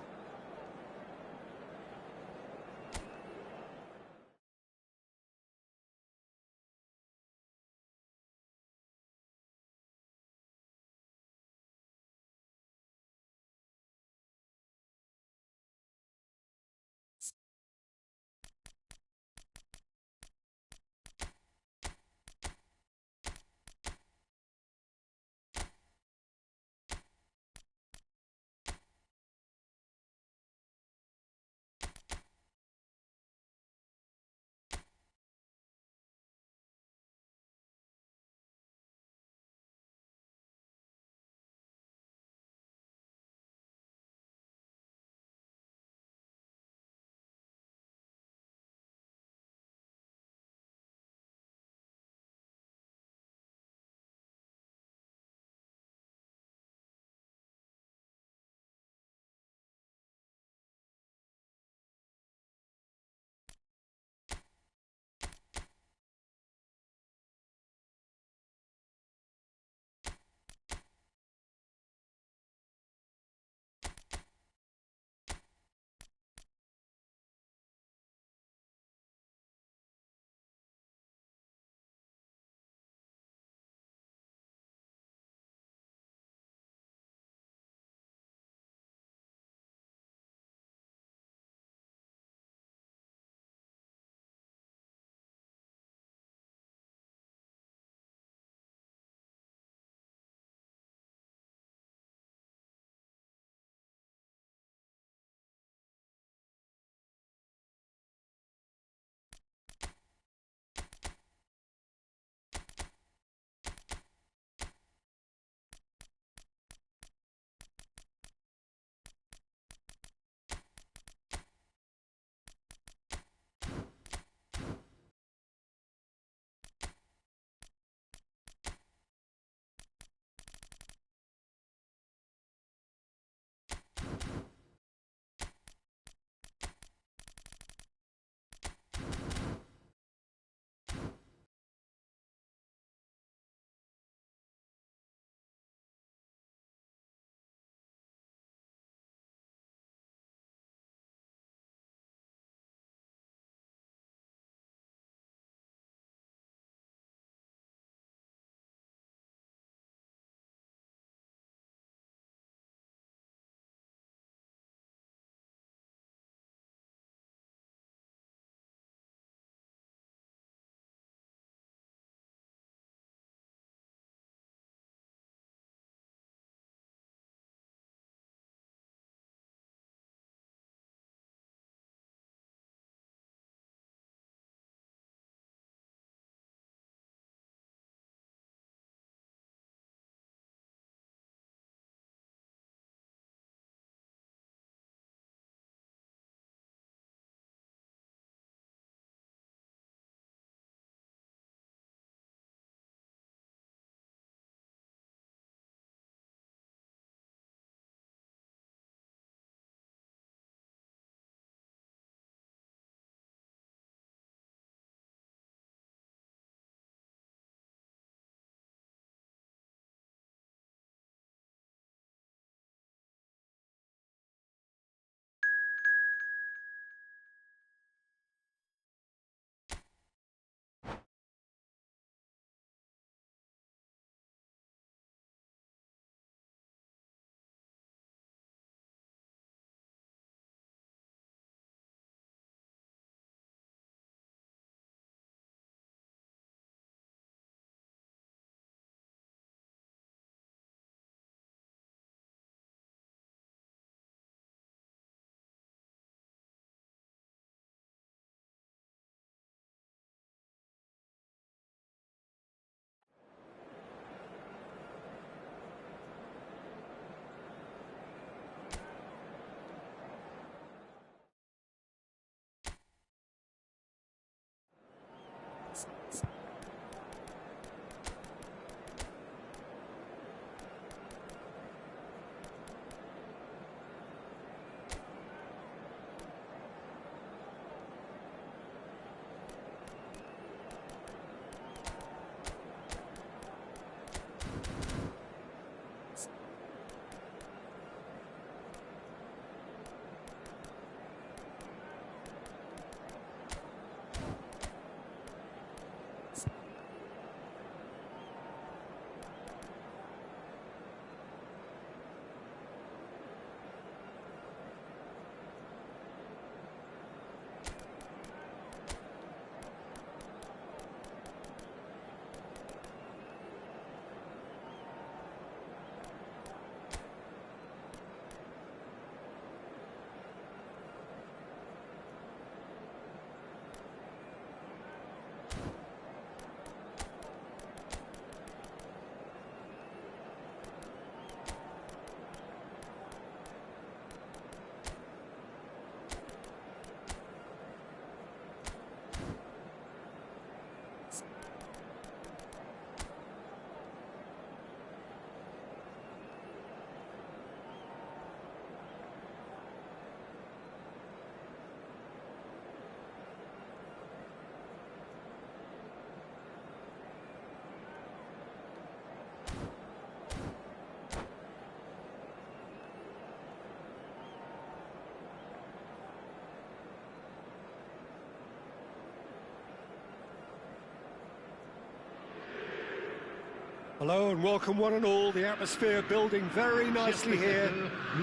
A: Hello and welcome one and all. The atmosphere building very nicely here.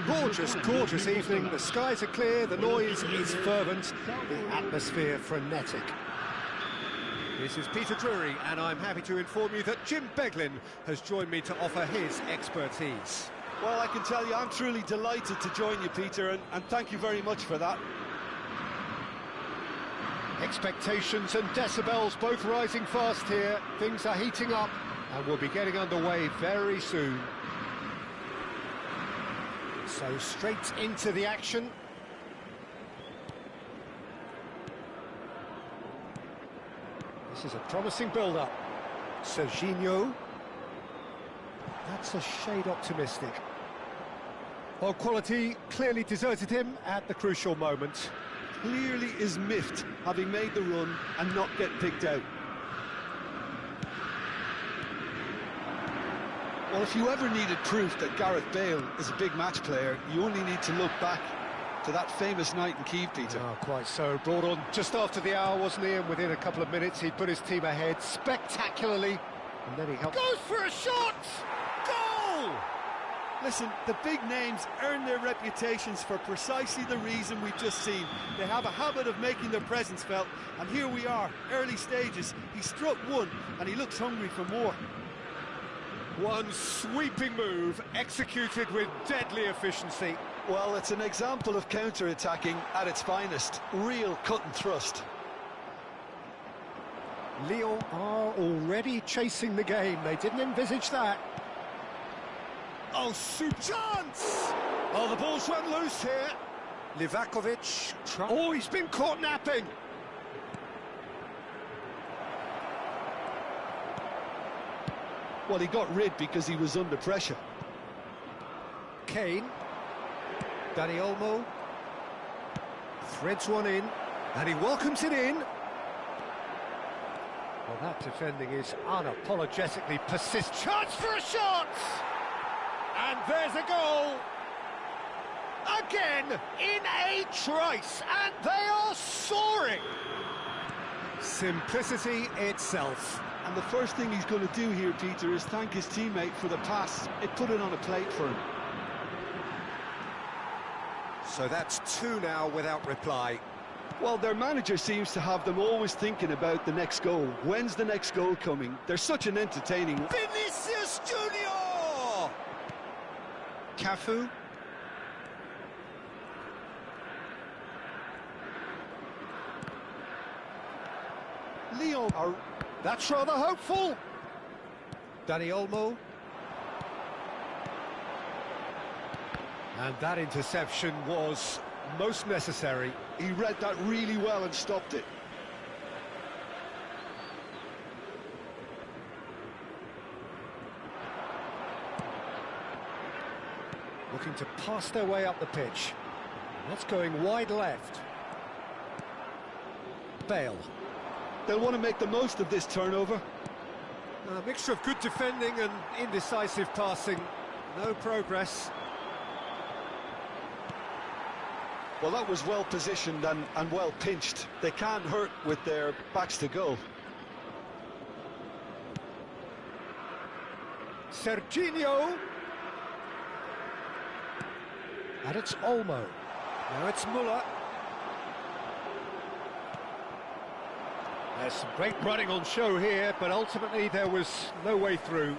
A: Gorgeous, gorgeous evening. The skies are clear, the noise is fervent, the atmosphere frenetic. This is Peter Drury, and I'm happy to inform you that Jim Beglin has joined me to offer his expertise.
B: Well, I can tell you I'm truly delighted to join you, Peter, and thank you very much for that.
A: Expectations and decibels both rising fast here. Things are heating up and we'll be getting underway very soon. So straight into the action. This is a promising build-up. Serginho. That's a shade optimistic. Well, quality clearly deserted him at the crucial moment.
B: Clearly is miffed, having made the run and not get picked out. Well, if you ever needed proof that Gareth Bale is a big match player, you only need to look back to that famous night in Kiev, Peter.
A: Oh, quite so. Brought on just after the hour, wasn't he? And within a couple of minutes, he put his team ahead spectacularly. And then he helped. Goes for a shot! Goal!
B: Listen, the big names earn their reputations for precisely the reason we've just seen. They have a habit of making their presence felt, and here we are, early stages. He struck one, and he looks hungry for more.
A: One sweeping move, executed with deadly efficiency.
B: Well, it's an example of counter-attacking at its finest. Real cut and thrust.
A: Lyon are already chasing the game. They didn't envisage that. Oh, super chance! Oh, the ball's run loose here. Livakovic. Oh, he's been caught napping.
B: Well, he got rid because he was under pressure.
A: Kane. Dani Olmo. Threads one in, and he welcomes it in. Well, that defending is unapologetically persistent. Chance for a shot! And there's a goal! Again, in a trice, and they are soaring! Simplicity itself.
B: And the first thing he's going to do here, Peter, is thank his teammate for the pass. It put it on a plate for him.
A: So that's two now without reply.
B: Well, their manager seems to have them always thinking about the next goal. When's the next goal coming? They're such an entertaining...
A: Vinicius Junior! Cafu.
B: Lyon are...
A: That's rather hopeful. Dani Olmo. And that interception was most necessary.
B: He read that really well and stopped it.
A: Looking to pass their way up the pitch. That's going wide left. Bale.
B: They'll want to make the most of this turnover.
A: A mixture of good defending and indecisive passing. No progress.
B: Well, that was well positioned and well pinched. They can't hurt with their backs to goal.
A: Serginho. And it's Olmo. Now it's Muller. There's some great running on show here, but ultimately there was no way through.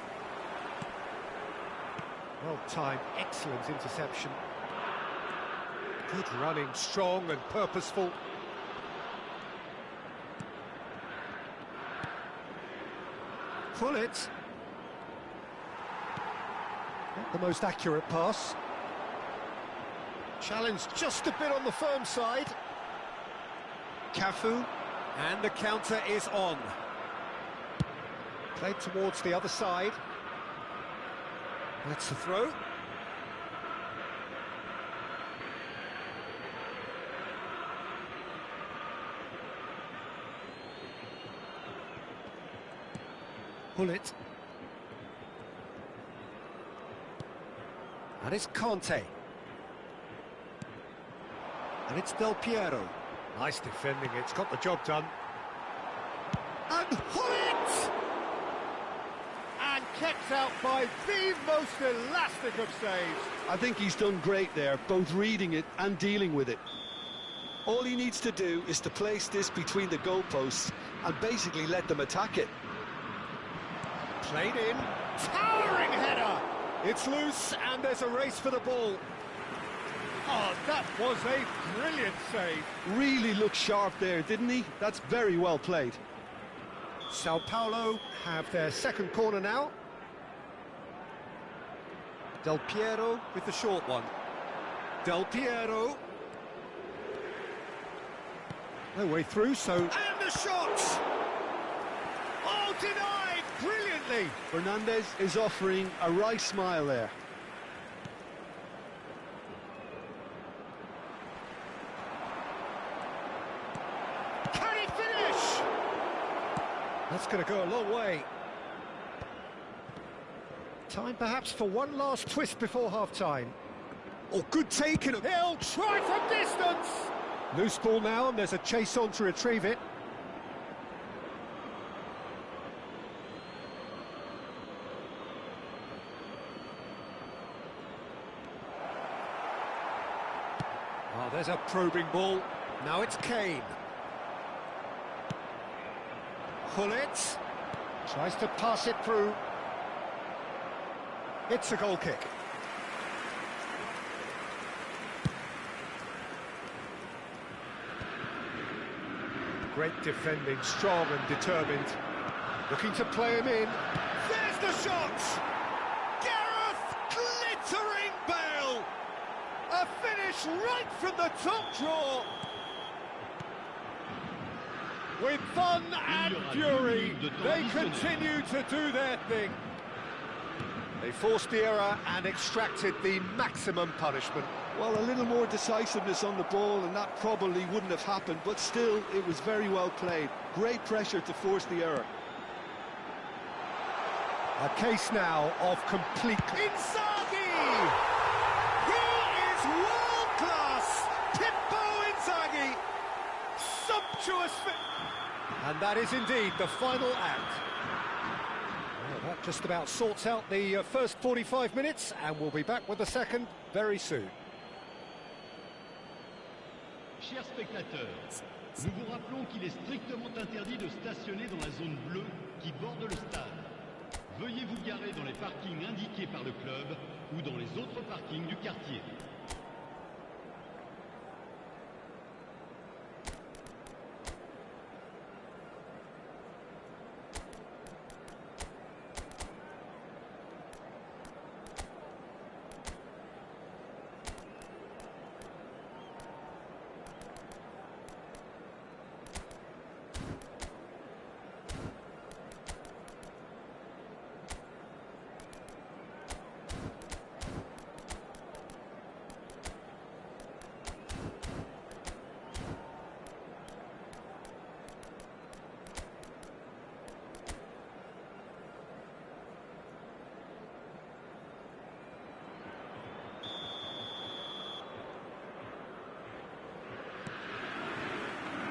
A: Well timed, excellent interception. Good running, strong and purposeful. Pull it. Not the most accurate pass. Challenge just a bit on the firm side. Cafu. And the counter is on. Played towards the other side. That's the throw. Pull it. And it's Conte. And it's Del Piero. Nice defending, it's got the job done. And Hullet! And kept kept out by the most elastic of saves.
B: I think he's done great there, both reading it and dealing with it. All he needs to do is to place this between the goalposts and basically let them attack it.
A: Played in, towering header! It's loose and there's a race for the ball. Oh, that was a brilliant save.
B: Really looked sharp there, didn't he? That's very well played.
A: Sao Paulo have their second corner now. Del Piero with the short one. Del Piero. No way through, so... And the shot! Oh, denied brilliantly!
B: Fernandez is offering a wry smile there.
A: Can he finish? That's going to go a long way. Time perhaps for one last twist before half-time. Oh, good taking. He'll try from distance! Loose ball now, and there's a chase on to retrieve it. Oh, there's a probing ball. Now it's Kane. Hullet tries to pass it through. It's a goal kick. Great defending, strong and determined. Looking to play him in. There's the shot! Gareth glittering Bale! A finish right from the top draw! With fun and fury, they continue to do their thing. They forced the error and extracted the maximum punishment.
B: Well, a little more decisiveness on the ball and that probably wouldn't have happened, but still, it was very well played. Great pressure to force the error.
A: A case now of complete... Inzaghi! He is world-class! Pippo Inzaghi! Sumptuous... And that is indeed the final act. Well, that just about sorts out the first 45 minutes, and we'll be back with the second very soon.
C: Chers spectateurs, nous vous rappelons qu'il est strictement interdit de stationner dans la zone bleue qui borde le stade. Veuillez vous garer dans les parkings indiqués par le club ou dans les autres parkings du quartier.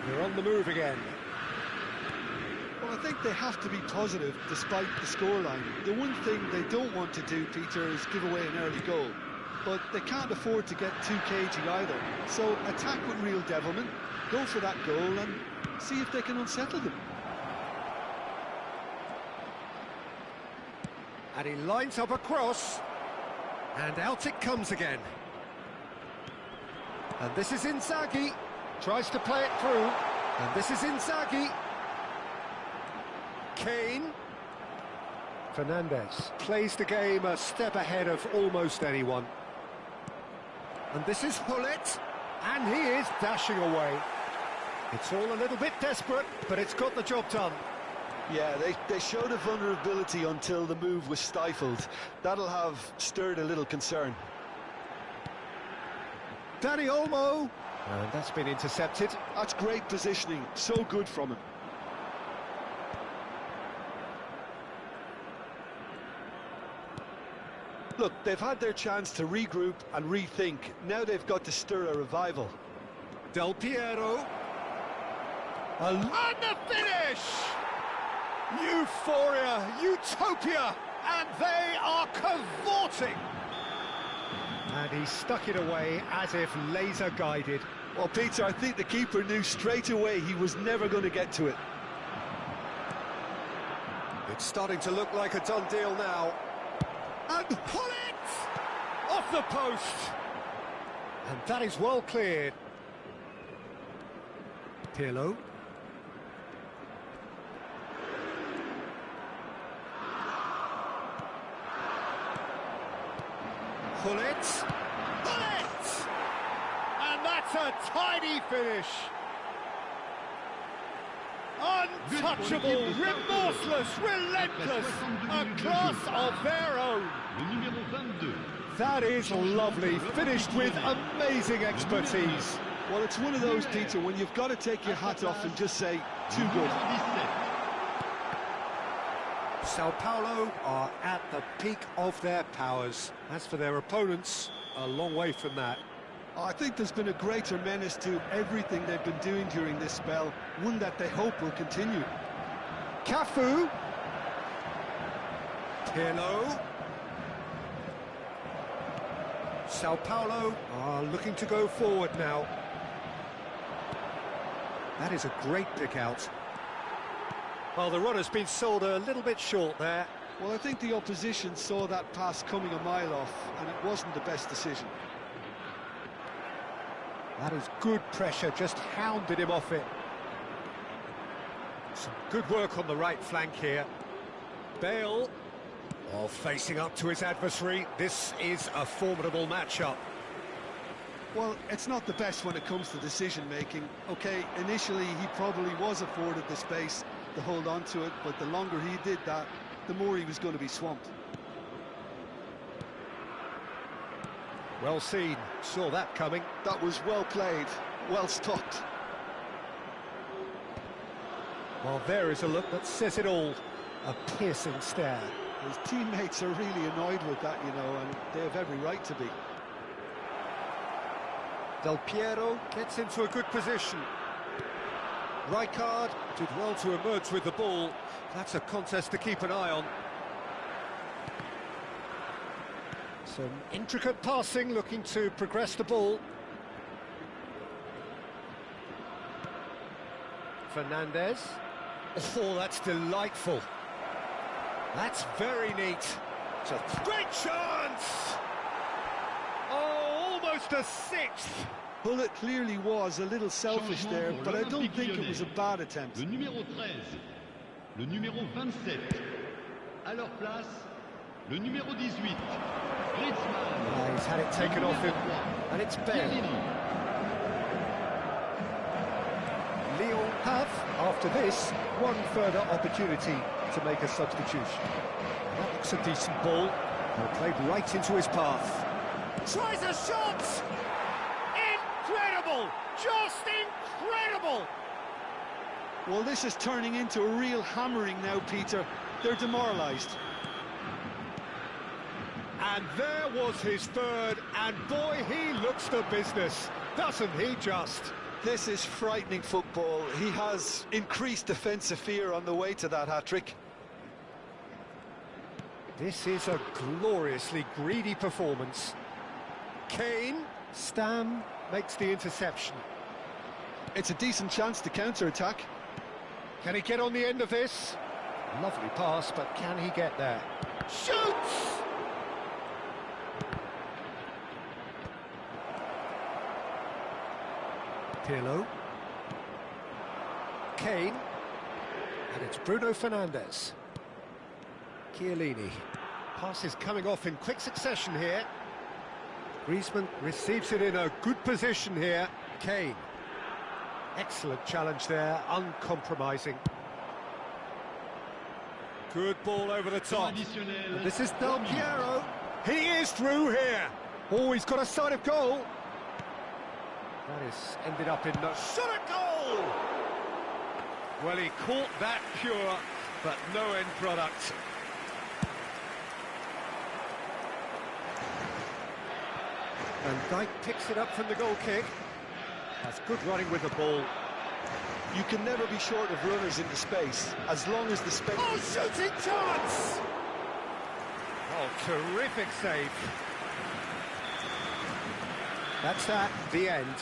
A: They're on the move again.
B: Well, I think they have to be positive despite the scoreline. The one thing they don't want to do, Peter, is give away an early goal. But they can't afford to get too cagey either. So attack with real devilment, go for that goal and see if they can unsettle them.
A: And he lines up a cross. And out it comes again. And this is Inzaghi. Tries to play it through, and this is Inzaghi. Kane. Fernandez plays the game a step ahead of almost anyone. And this is Hullet, and he is dashing away. It's all a little bit desperate, but it's got the job done.
B: Yeah, they showed a vulnerability until the move was stifled. That'll have stirred a little concern.
A: Dani Olmo. And that's been intercepted.
B: That's great positioning, so good from him. Look, they've had their chance to regroup and rethink. Now they've got to stir a revival.
A: Del Piero. And the finish! Euphoria, utopia, And they are cavorting. And he stuck it away as if laser guided.
B: Well, Peter, I think the keeper knew straight away he was never going to get to it.
A: It's starting to look like a done deal now. And pull it! Off the post! And that is well cleared. Pirlo. Pull it! Pull it! And that's a tidy finish. Untouchable, remorseless, relentless, a class of their own.
C: Le numéro 22.
A: That is lovely, finished with amazing expertise.
B: Well, it's one of those, Peter, when you've got to take your hat off and just say, too good.
A: Sao Paulo are at the peak of their powers. As for their opponents, a long way from that.
B: I think there's been a greater menace to everything they've been doing during this spell, one that they hope will continue.
A: Cafu. Pirlo. Sao Paulo are looking to go forward now. That is a great pick out. Well, the runner's been sold a little bit short there.
B: Well, I think the opposition saw that pass coming a mile off, and it wasn't the best decision.
A: That is good pressure, just hounded him off it. Some good work on the right flank here. Bale, facing up to his adversary. This is a formidable matchup.
B: Well, it's not the best when it comes to decision-making. OK, initially he probably was afforded the space to hold on to it, but the longer he did that, the more he was going to be swamped.
A: Well seen, saw that coming.
B: That was well played, well stopped.
A: Well, there is a look that says it all. A piercing stare.
B: His teammates are really annoyed with that, you know, and they have every right to be.
A: Del Piero gets into a good position. Rijkaard did well to emerge with the ball. That's a contest to keep an eye on. Some intricate passing, looking to progress the ball. Fernandez. Oh, that's delightful. That's very neat. It's a great chance! Oh, almost a sixth.
B: Well, it clearly was a little selfish there, but I don't think it was a bad attempt.
C: Le numéro 13, le numéro 27. À leur place, le numéro 18. Griezmann.
A: He's had it taken off him, and it's Bale. Lyon have, after this, one further opportunity to make a substitution. That looks a decent ball. Well, played right into his path. Tries a shot! Incredible! Just incredible!
B: Well, this is turning into a real hammering now, Peter. They're demoralised.
A: And there was his third, and boy, he looks the business, doesn't he just?
B: This is frightening football. He has increased defensive fear on the way to that hat-trick.
A: This is a gloriously greedy performance. Kane, Stam makes the interception.
B: It's a decent chance to counter-attack.
A: Can he get on the end of this? Lovely pass, but can he get there? Shoots! Pirlo. Kane. And it's Bruno Fernandes. Chiellini. Pass is coming off in quick succession here. Griezmann receives it in a good position here. Kane. Excellent challenge there, uncompromising. Good ball over the top. And this is Del Piero. He is through here. Oh, he's got a sight of goal. That is ended up in no shot at goal. Well, he caught that pure, but no end product. And Dyke picks it up from the goal kick. That's good running with the ball.
B: You can never be short of runners into space, as long as the space...
A: Oh, shooting chance! Oh, terrific save. That's that, the end.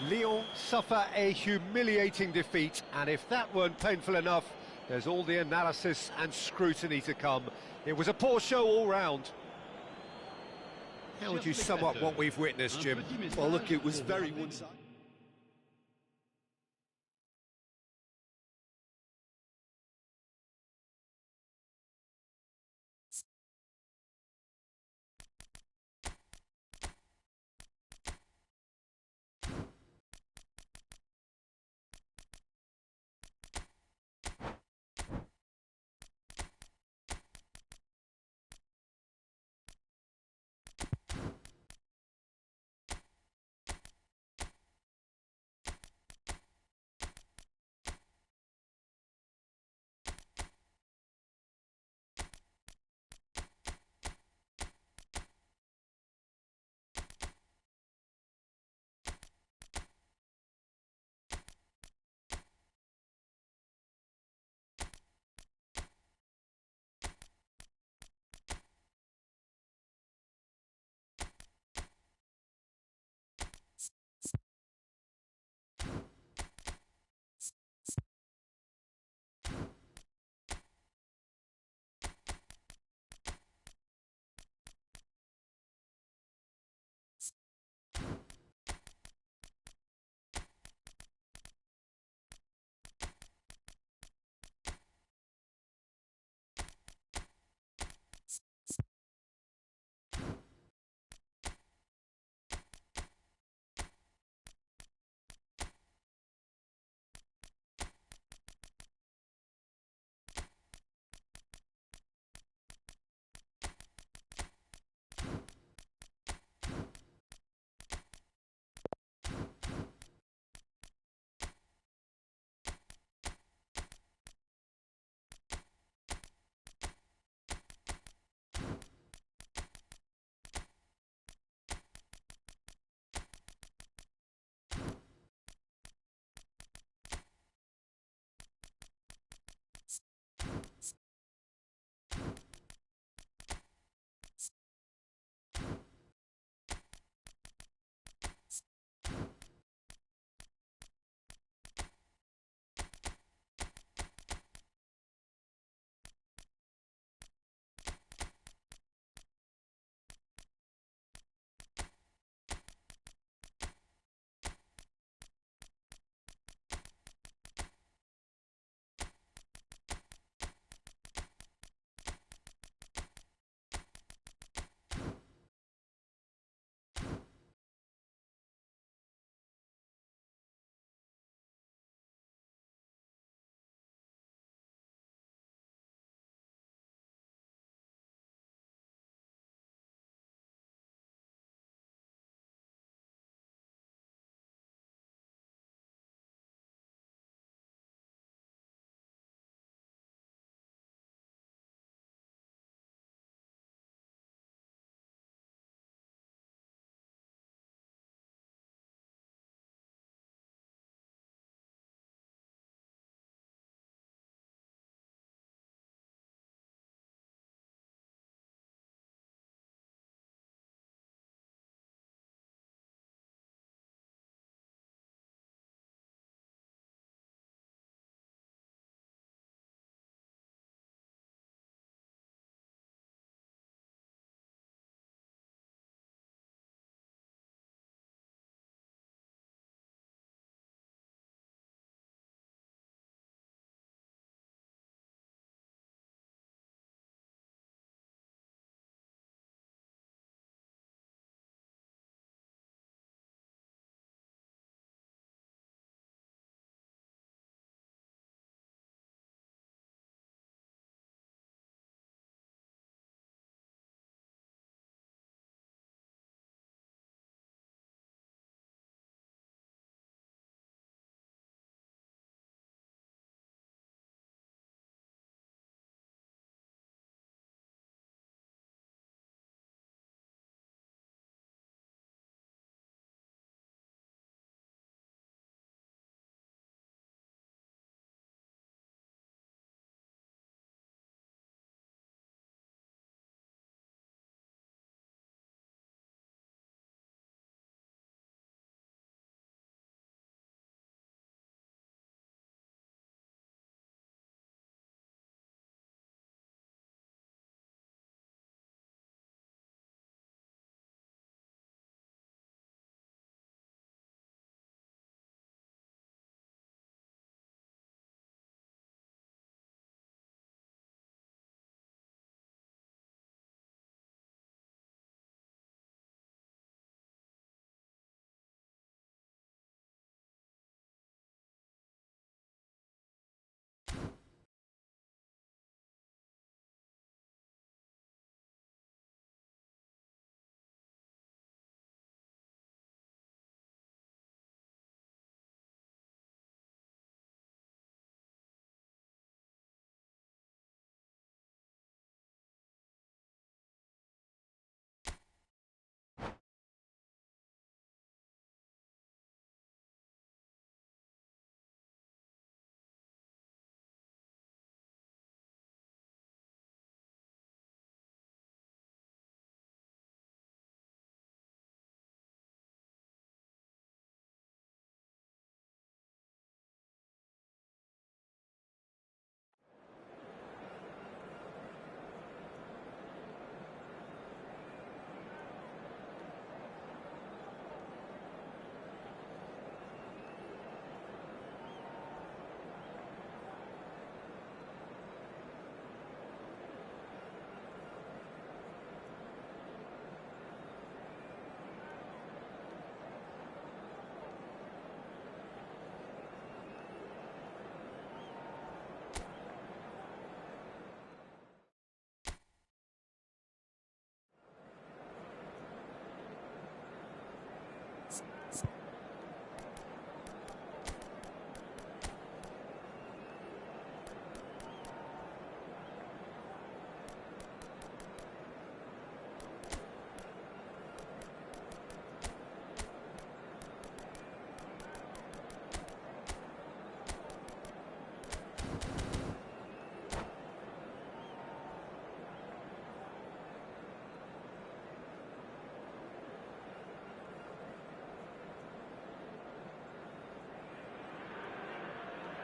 A: Lyon suffer a humiliating defeat, and if that weren't painful enough, there's all the analysis and scrutiny to come. It was a poor show all round. How would you sum up what we've witnessed, Jim?
B: Well, look, it was very one-sided.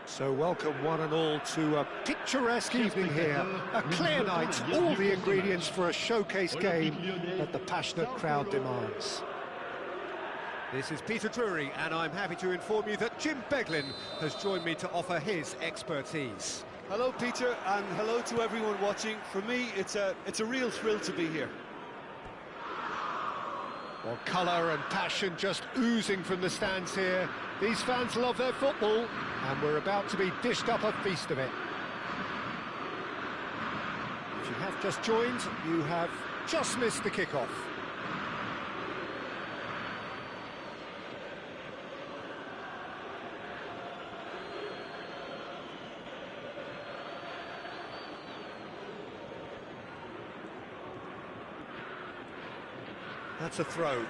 A: So welcome one and all to a picturesque evening here. A clear night, all the ingredients for a showcase game that the passionate crowd demands. This is Peter Drury, and I'm happy to inform you that Jim Beglin has joined me to offer his expertise.
B: Hello, Peter, and hello to everyone watching. For me, it's a real thrill to be here.
A: Well, colour and passion just oozing from the stands here. These fans love their football, and we're about to be dished up a feast of it. If you have just joined, you have just missed the kickoff. That's a throw.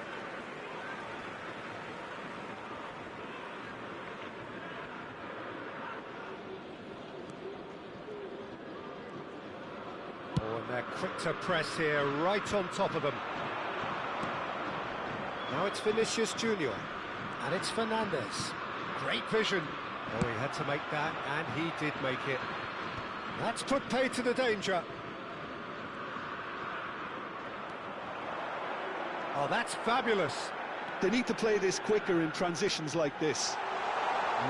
A: Oh, and they're quick to press here, right on top of them. Now it's Vinicius Junior, and it's Fernandes. Great vision. Oh, he had to make that, and he did make it. That's put pay to the danger. Oh, that's fabulous.
B: They need to play this quicker in transitions like this.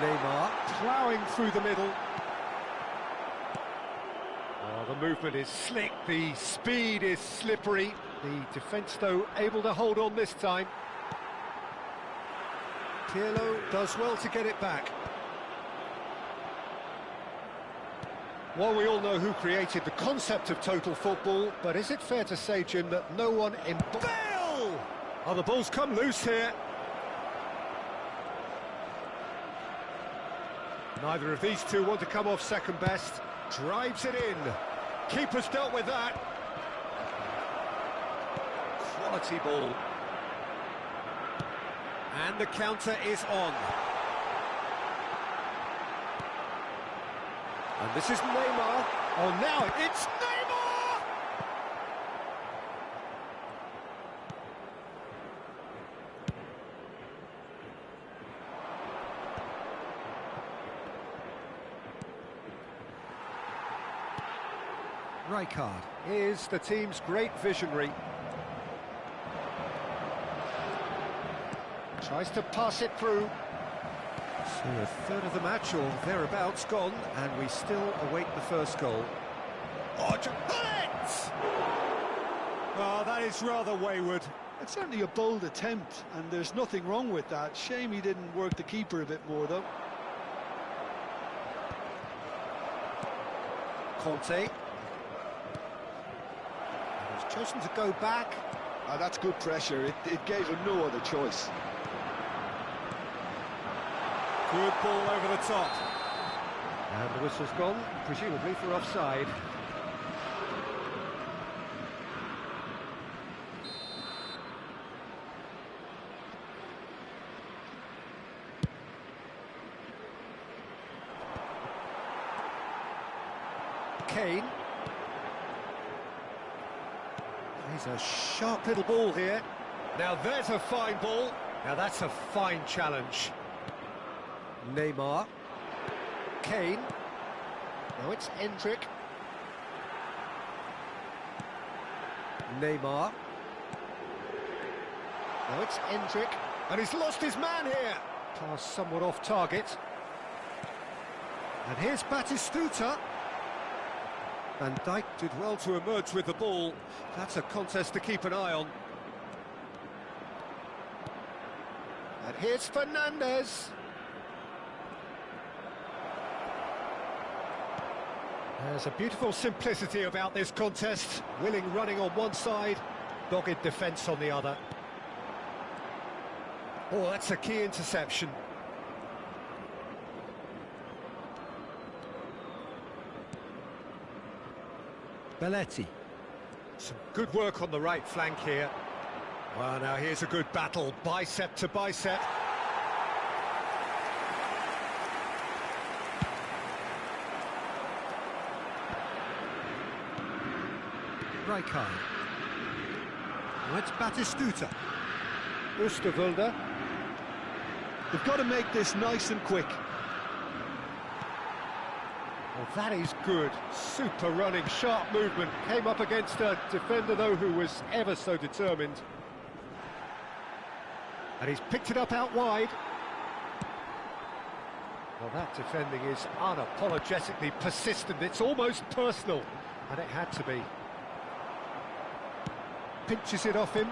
A: Neymar ploughing through the middle. Oh, the movement is slick, the speed is slippery. The defence, though, able to hold on this time. Pirlo does well to get it back. Well, we all know who created the concept of total football, but is it fair to say, Jim, that no one in... Oh, the ball's come loose here. Neither of these two want to come off second best. Drives it in. Keeper's dealt with that. Quality ball. And the counter is on. And this is Neymar. Oh, now it's Neymar! Rijkaard is the team's great visionary. Tries to pass it through. So a third of the match or thereabouts gone, and we still await the first goal. Oh, that is rather wayward.
B: It's certainly a bold attempt, and there's nothing wrong with that. Shame he didn't work the keeper a bit more, though.
A: Conte. He's chosen to go back.
B: That's good pressure. It gave him no other choice.
A: Good ball over the top. And the whistle's gone, presumably for offside. Kane. He's a sharp little ball here. Now there's a fine ball. Now that's a fine challenge. Neymar. Kane. Now it's Endrick. Neymar. Now it's Endrick. And he's lost his man here. Pass somewhat off target. And here's Batistuta. Van Dijk did well to emerge with the ball. That's a contest to keep an eye on. And here's Fernandes. There's a beautiful simplicity about this contest. Willing running on one side, dogged defence on the other. Oh, that's a key interception. Belletti. Some good work on the right flank here. Well, now here's a good battle, bicep to bicep. Rijkaard. Now it's Batistuta. Oosterwolde.
B: They've got to make this nice and quick.
A: Well, that is good. Super running, sharp movement. Came up against a defender, though, who was ever so determined. And he's picked it up out wide. Well, that defending is unapologetically persistent. It's almost personal. And it had to be. Pinches it off him.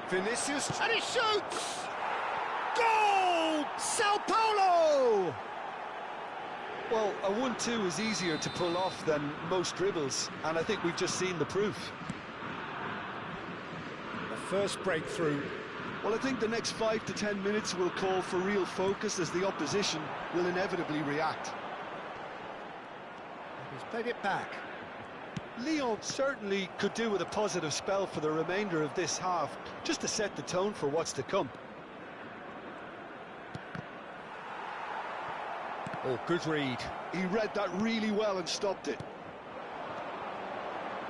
A: Vinicius. And he shoots! Goal! Sao Paulo!
B: Well, a 1-2 is easier to pull off than most dribbles, and I think we've just seen the proof.
A: The first breakthrough.
B: Well, I think the next 5 to 10 minutes will call for real focus as the opposition will inevitably react.
A: He's played it back.
B: Lyon certainly could do with a positive spell for the remainder of this half, just to set the tone for what's to come.
A: Oh, good read.
B: He read that really well and stopped it.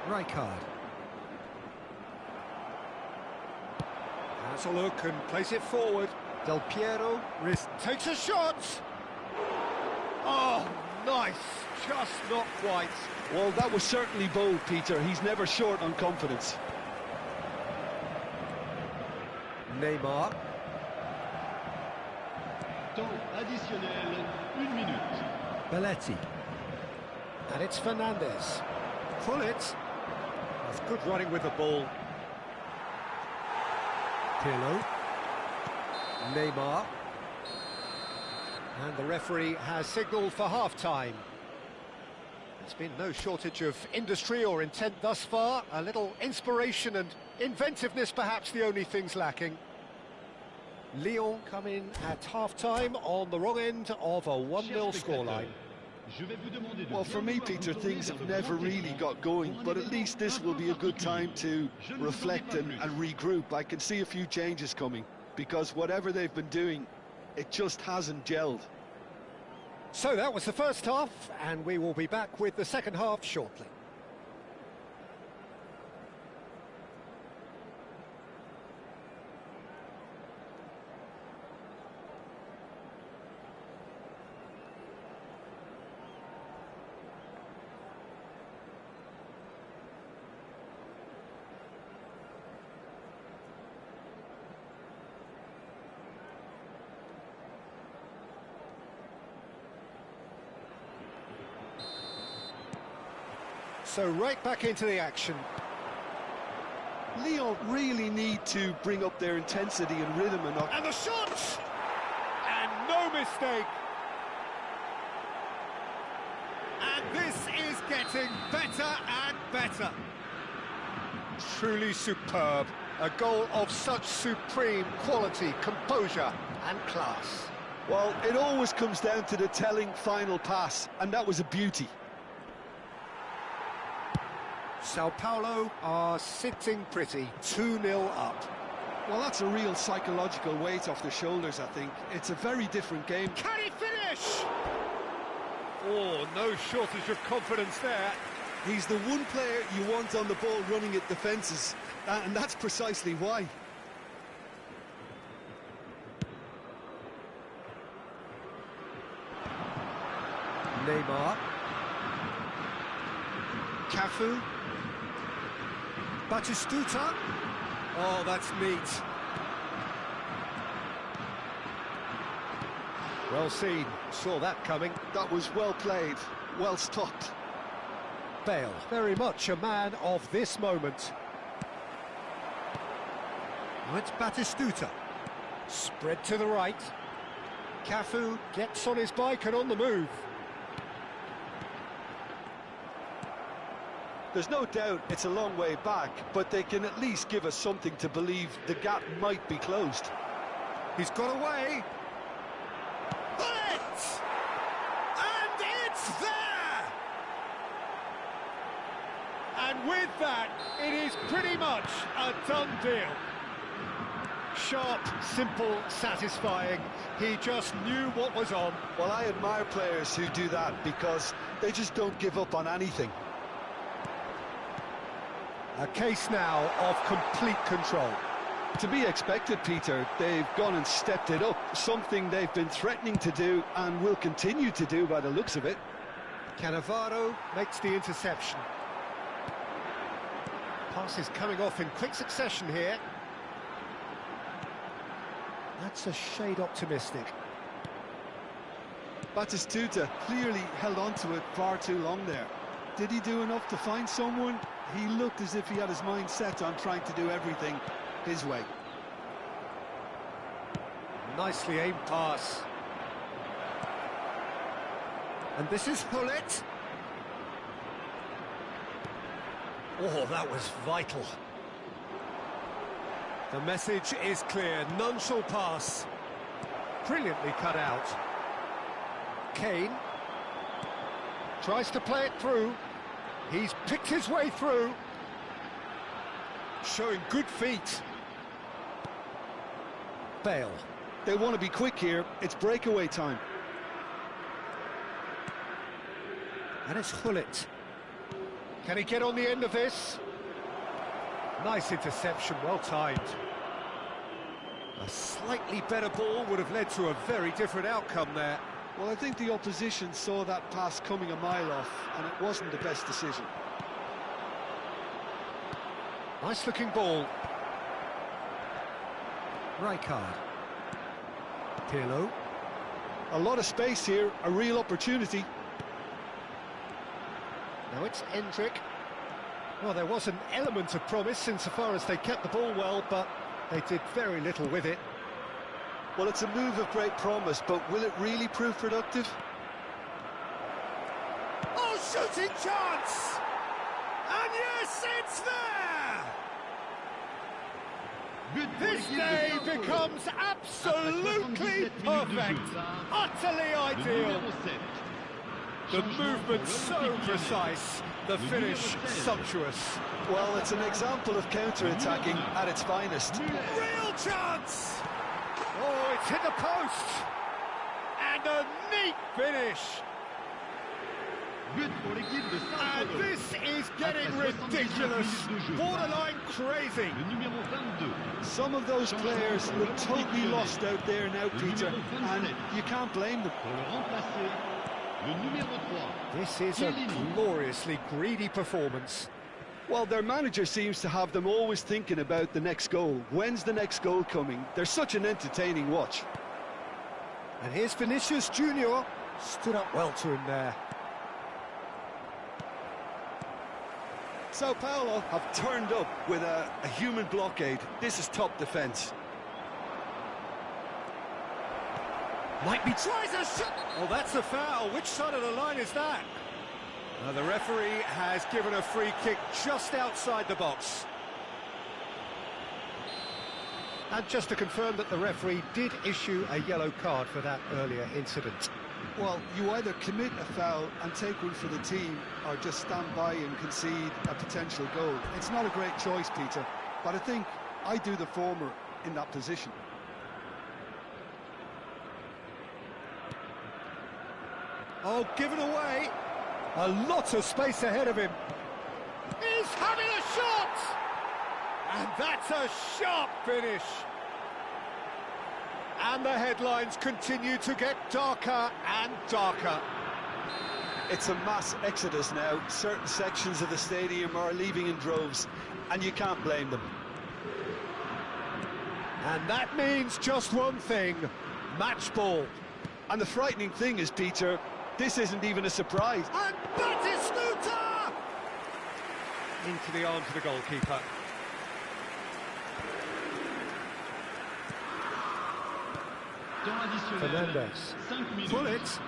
A: Rijkaard. Has a look and plays it forward. Del Piero takes a shot. Oh, nice. Just not quite.
B: Well, that was certainly bold, Peter. He's never short on confidence.
A: Neymar.
C: Temps additionnel, 1 minute.
A: Belletti. And it's Fernandez. Pull it. That's good running with the ball. Pirlo. Neymar. And the referee has signalled for half-time. There's been no shortage of industry or intent thus far. A little inspiration and inventiveness, perhaps the only things lacking. Lyon come in at half-time on the wrong end of a 1-0 scoreline.
B: Well, for me, Peter, things have never really got going, but at least this will be a good time to reflect and regroup. I can see a few changes coming, because whatever they've been doing, it just hasn't gelled.
A: So that was the first half, and we will be back with the second half shortly. So right back into the action.
B: Lyon really need to bring up their intensity and rhythm enough.
A: And the shot! And no mistake! And this is getting better and better. Truly superb. A goal of such supreme quality, composure and class.
B: Well, it always comes down to the telling final pass, and that was a beauty.
A: Sao Paulo are sitting pretty, 2-0 up.
B: Well, that's a real psychological weight off their shoulders, I think. It's a very different game.
A: Can he finish? Oh, no shortage of confidence there.
B: He's the one player you want on the ball running at defences, and that's precisely why.
A: Neymar. Cafu. Batistuta. Oh, that's neat. Well seen. Saw that coming.
B: That was well played, well stopped.
A: Bale, very much a man of this moment. Now it's Batistuta. Spread to the right. Cafu gets on his bike and on the move.
B: There's no doubt it's a long way back, but they can at least give us something to believe the gap might be closed.
A: He's got away. Bullet! And it's there! And with that, it is pretty much a done deal. Sharp, simple, satisfying. He just knew what was on.
B: Well, I admire players who do that because they just don't give up on anything.
A: A case now of complete control.
B: To be expected, Peter. They've gone and stepped it up, something they've been threatening to do and will continue to do by the looks of it.
A: Cannavaro makes the interception. Passes coming off in quick succession here. That's a shade optimistic.
B: Batistuta clearly held on to it far too long there. Did he do enough to find someone? He looked as if he had his mind set on trying to do everything his way.
A: Nicely aimed pass. And this is Hullet. Oh, that was vital. The message is clear, none shall pass. Brilliantly cut out. Kane tries to play it through. He's picked his way through. Showing good feet. Bale.
B: They want to be quick here, it's breakaway time.
A: And it's Hullet. Can he get on the end of this? Nice interception, well timed. A slightly better ball would have led to a very different outcome there.
B: Well, I think the opposition saw that pass coming a mile off, and it wasn't the best decision.
A: Nice looking ball. Rijkaard. Pirlo.
B: A lot of space here, a real opportunity.
A: Now it's Endrick. Well, there was an element of promise insofar as they kept the ball well, but they did very little with it.
B: Well, it's a move of great promise, but will it really prove productive?
A: Oh, shooting chance! And yes, it's there! This day becomes absolutely perfect, utterly ideal. The movement so precise, the finish sumptuous.
B: Well, it's an example of counter-attacking at its finest.
A: Real chance! Oh, it's hit the post! And a neat finish! And this is getting ridiculous, borderline crazy.
B: Some of those players look totally lost out there now, Peter, and you can't blame them.
A: This is a gloriously greedy performance.
B: Well, their manager seems to have them always thinking about the next goal. When's the next goal coming? They're such an entertaining watch.
A: And here's Vinicius Junior, stood up well to him there.
B: Sao Paulo have turned up with a human blockade. This is top defence.
A: Might be tries a shot. Oh, that's a foul. Which side of the line is that? The referee has given a free kick just outside the box. And just to confirm that the referee did issue a yellow card for that earlier incident.
B: Well, you either commit a foul and take one for the team, or just stand by and concede a potential goal. It's not a great choice, Peter, but I think I do the former in that position.
A: Oh, given away. A lot of space ahead of him. He's having a shot! And that's a sharp finish. And the headlines continue to get darker and darker.
B: It's a mass exodus now. Certain sections of the stadium are leaving in droves, and you can't blame them.
A: And that means just one thing, match ball.
B: And the frightening thing is, Peter, this isn't even a surprise.
A: And Batistuta! Into the arms of the goalkeeper. Fernandez. Pull it.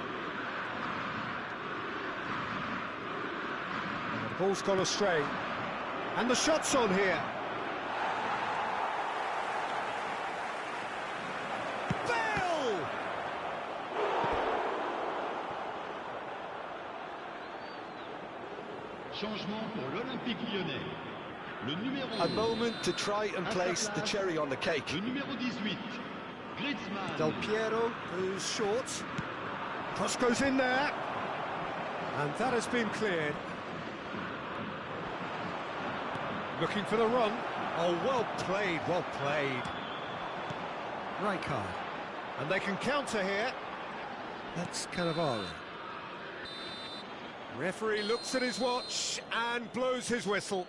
A: And the ball's gone astray. And the shot's on here.
C: Changement pour l'Olympique Lyonnais. Le numéro
B: A moment to try and place the cherry on the cake.
C: Le numéro 18, Griezmann.
A: Del Piero, who's short. Cross goes in there. And that has been cleared. Looking for the run. Oh, well played, well played. Right card. And they can counter here. That's Cannavaro. Referee looks at his watch and blows his whistle.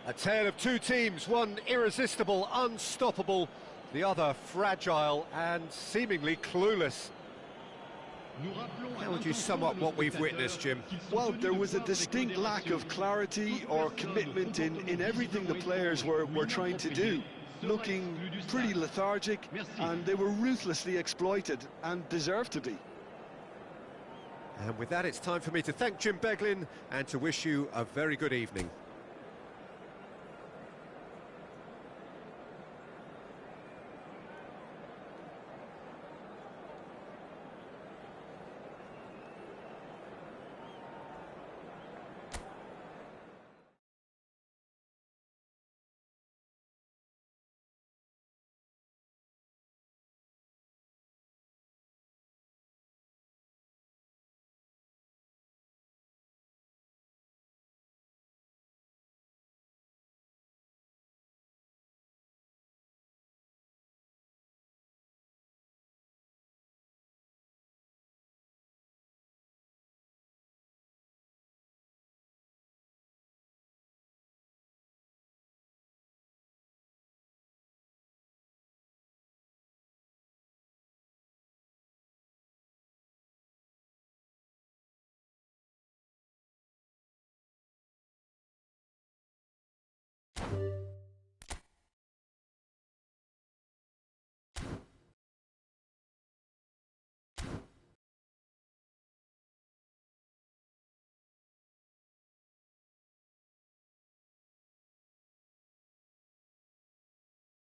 A: A tale of two teams, one irresistible, unstoppable, the other fragile and seemingly clueless. How would you sum up what we've witnessed, Jim?
B: Well, there was a distinct lack of clarity or commitment in everything the players were trying to do. Looking pretty lethargic, and they were ruthlessly exploited, and deserved to be.
A: And with that, it's time for me to thank Jim Beglin and to wish you a very good evening.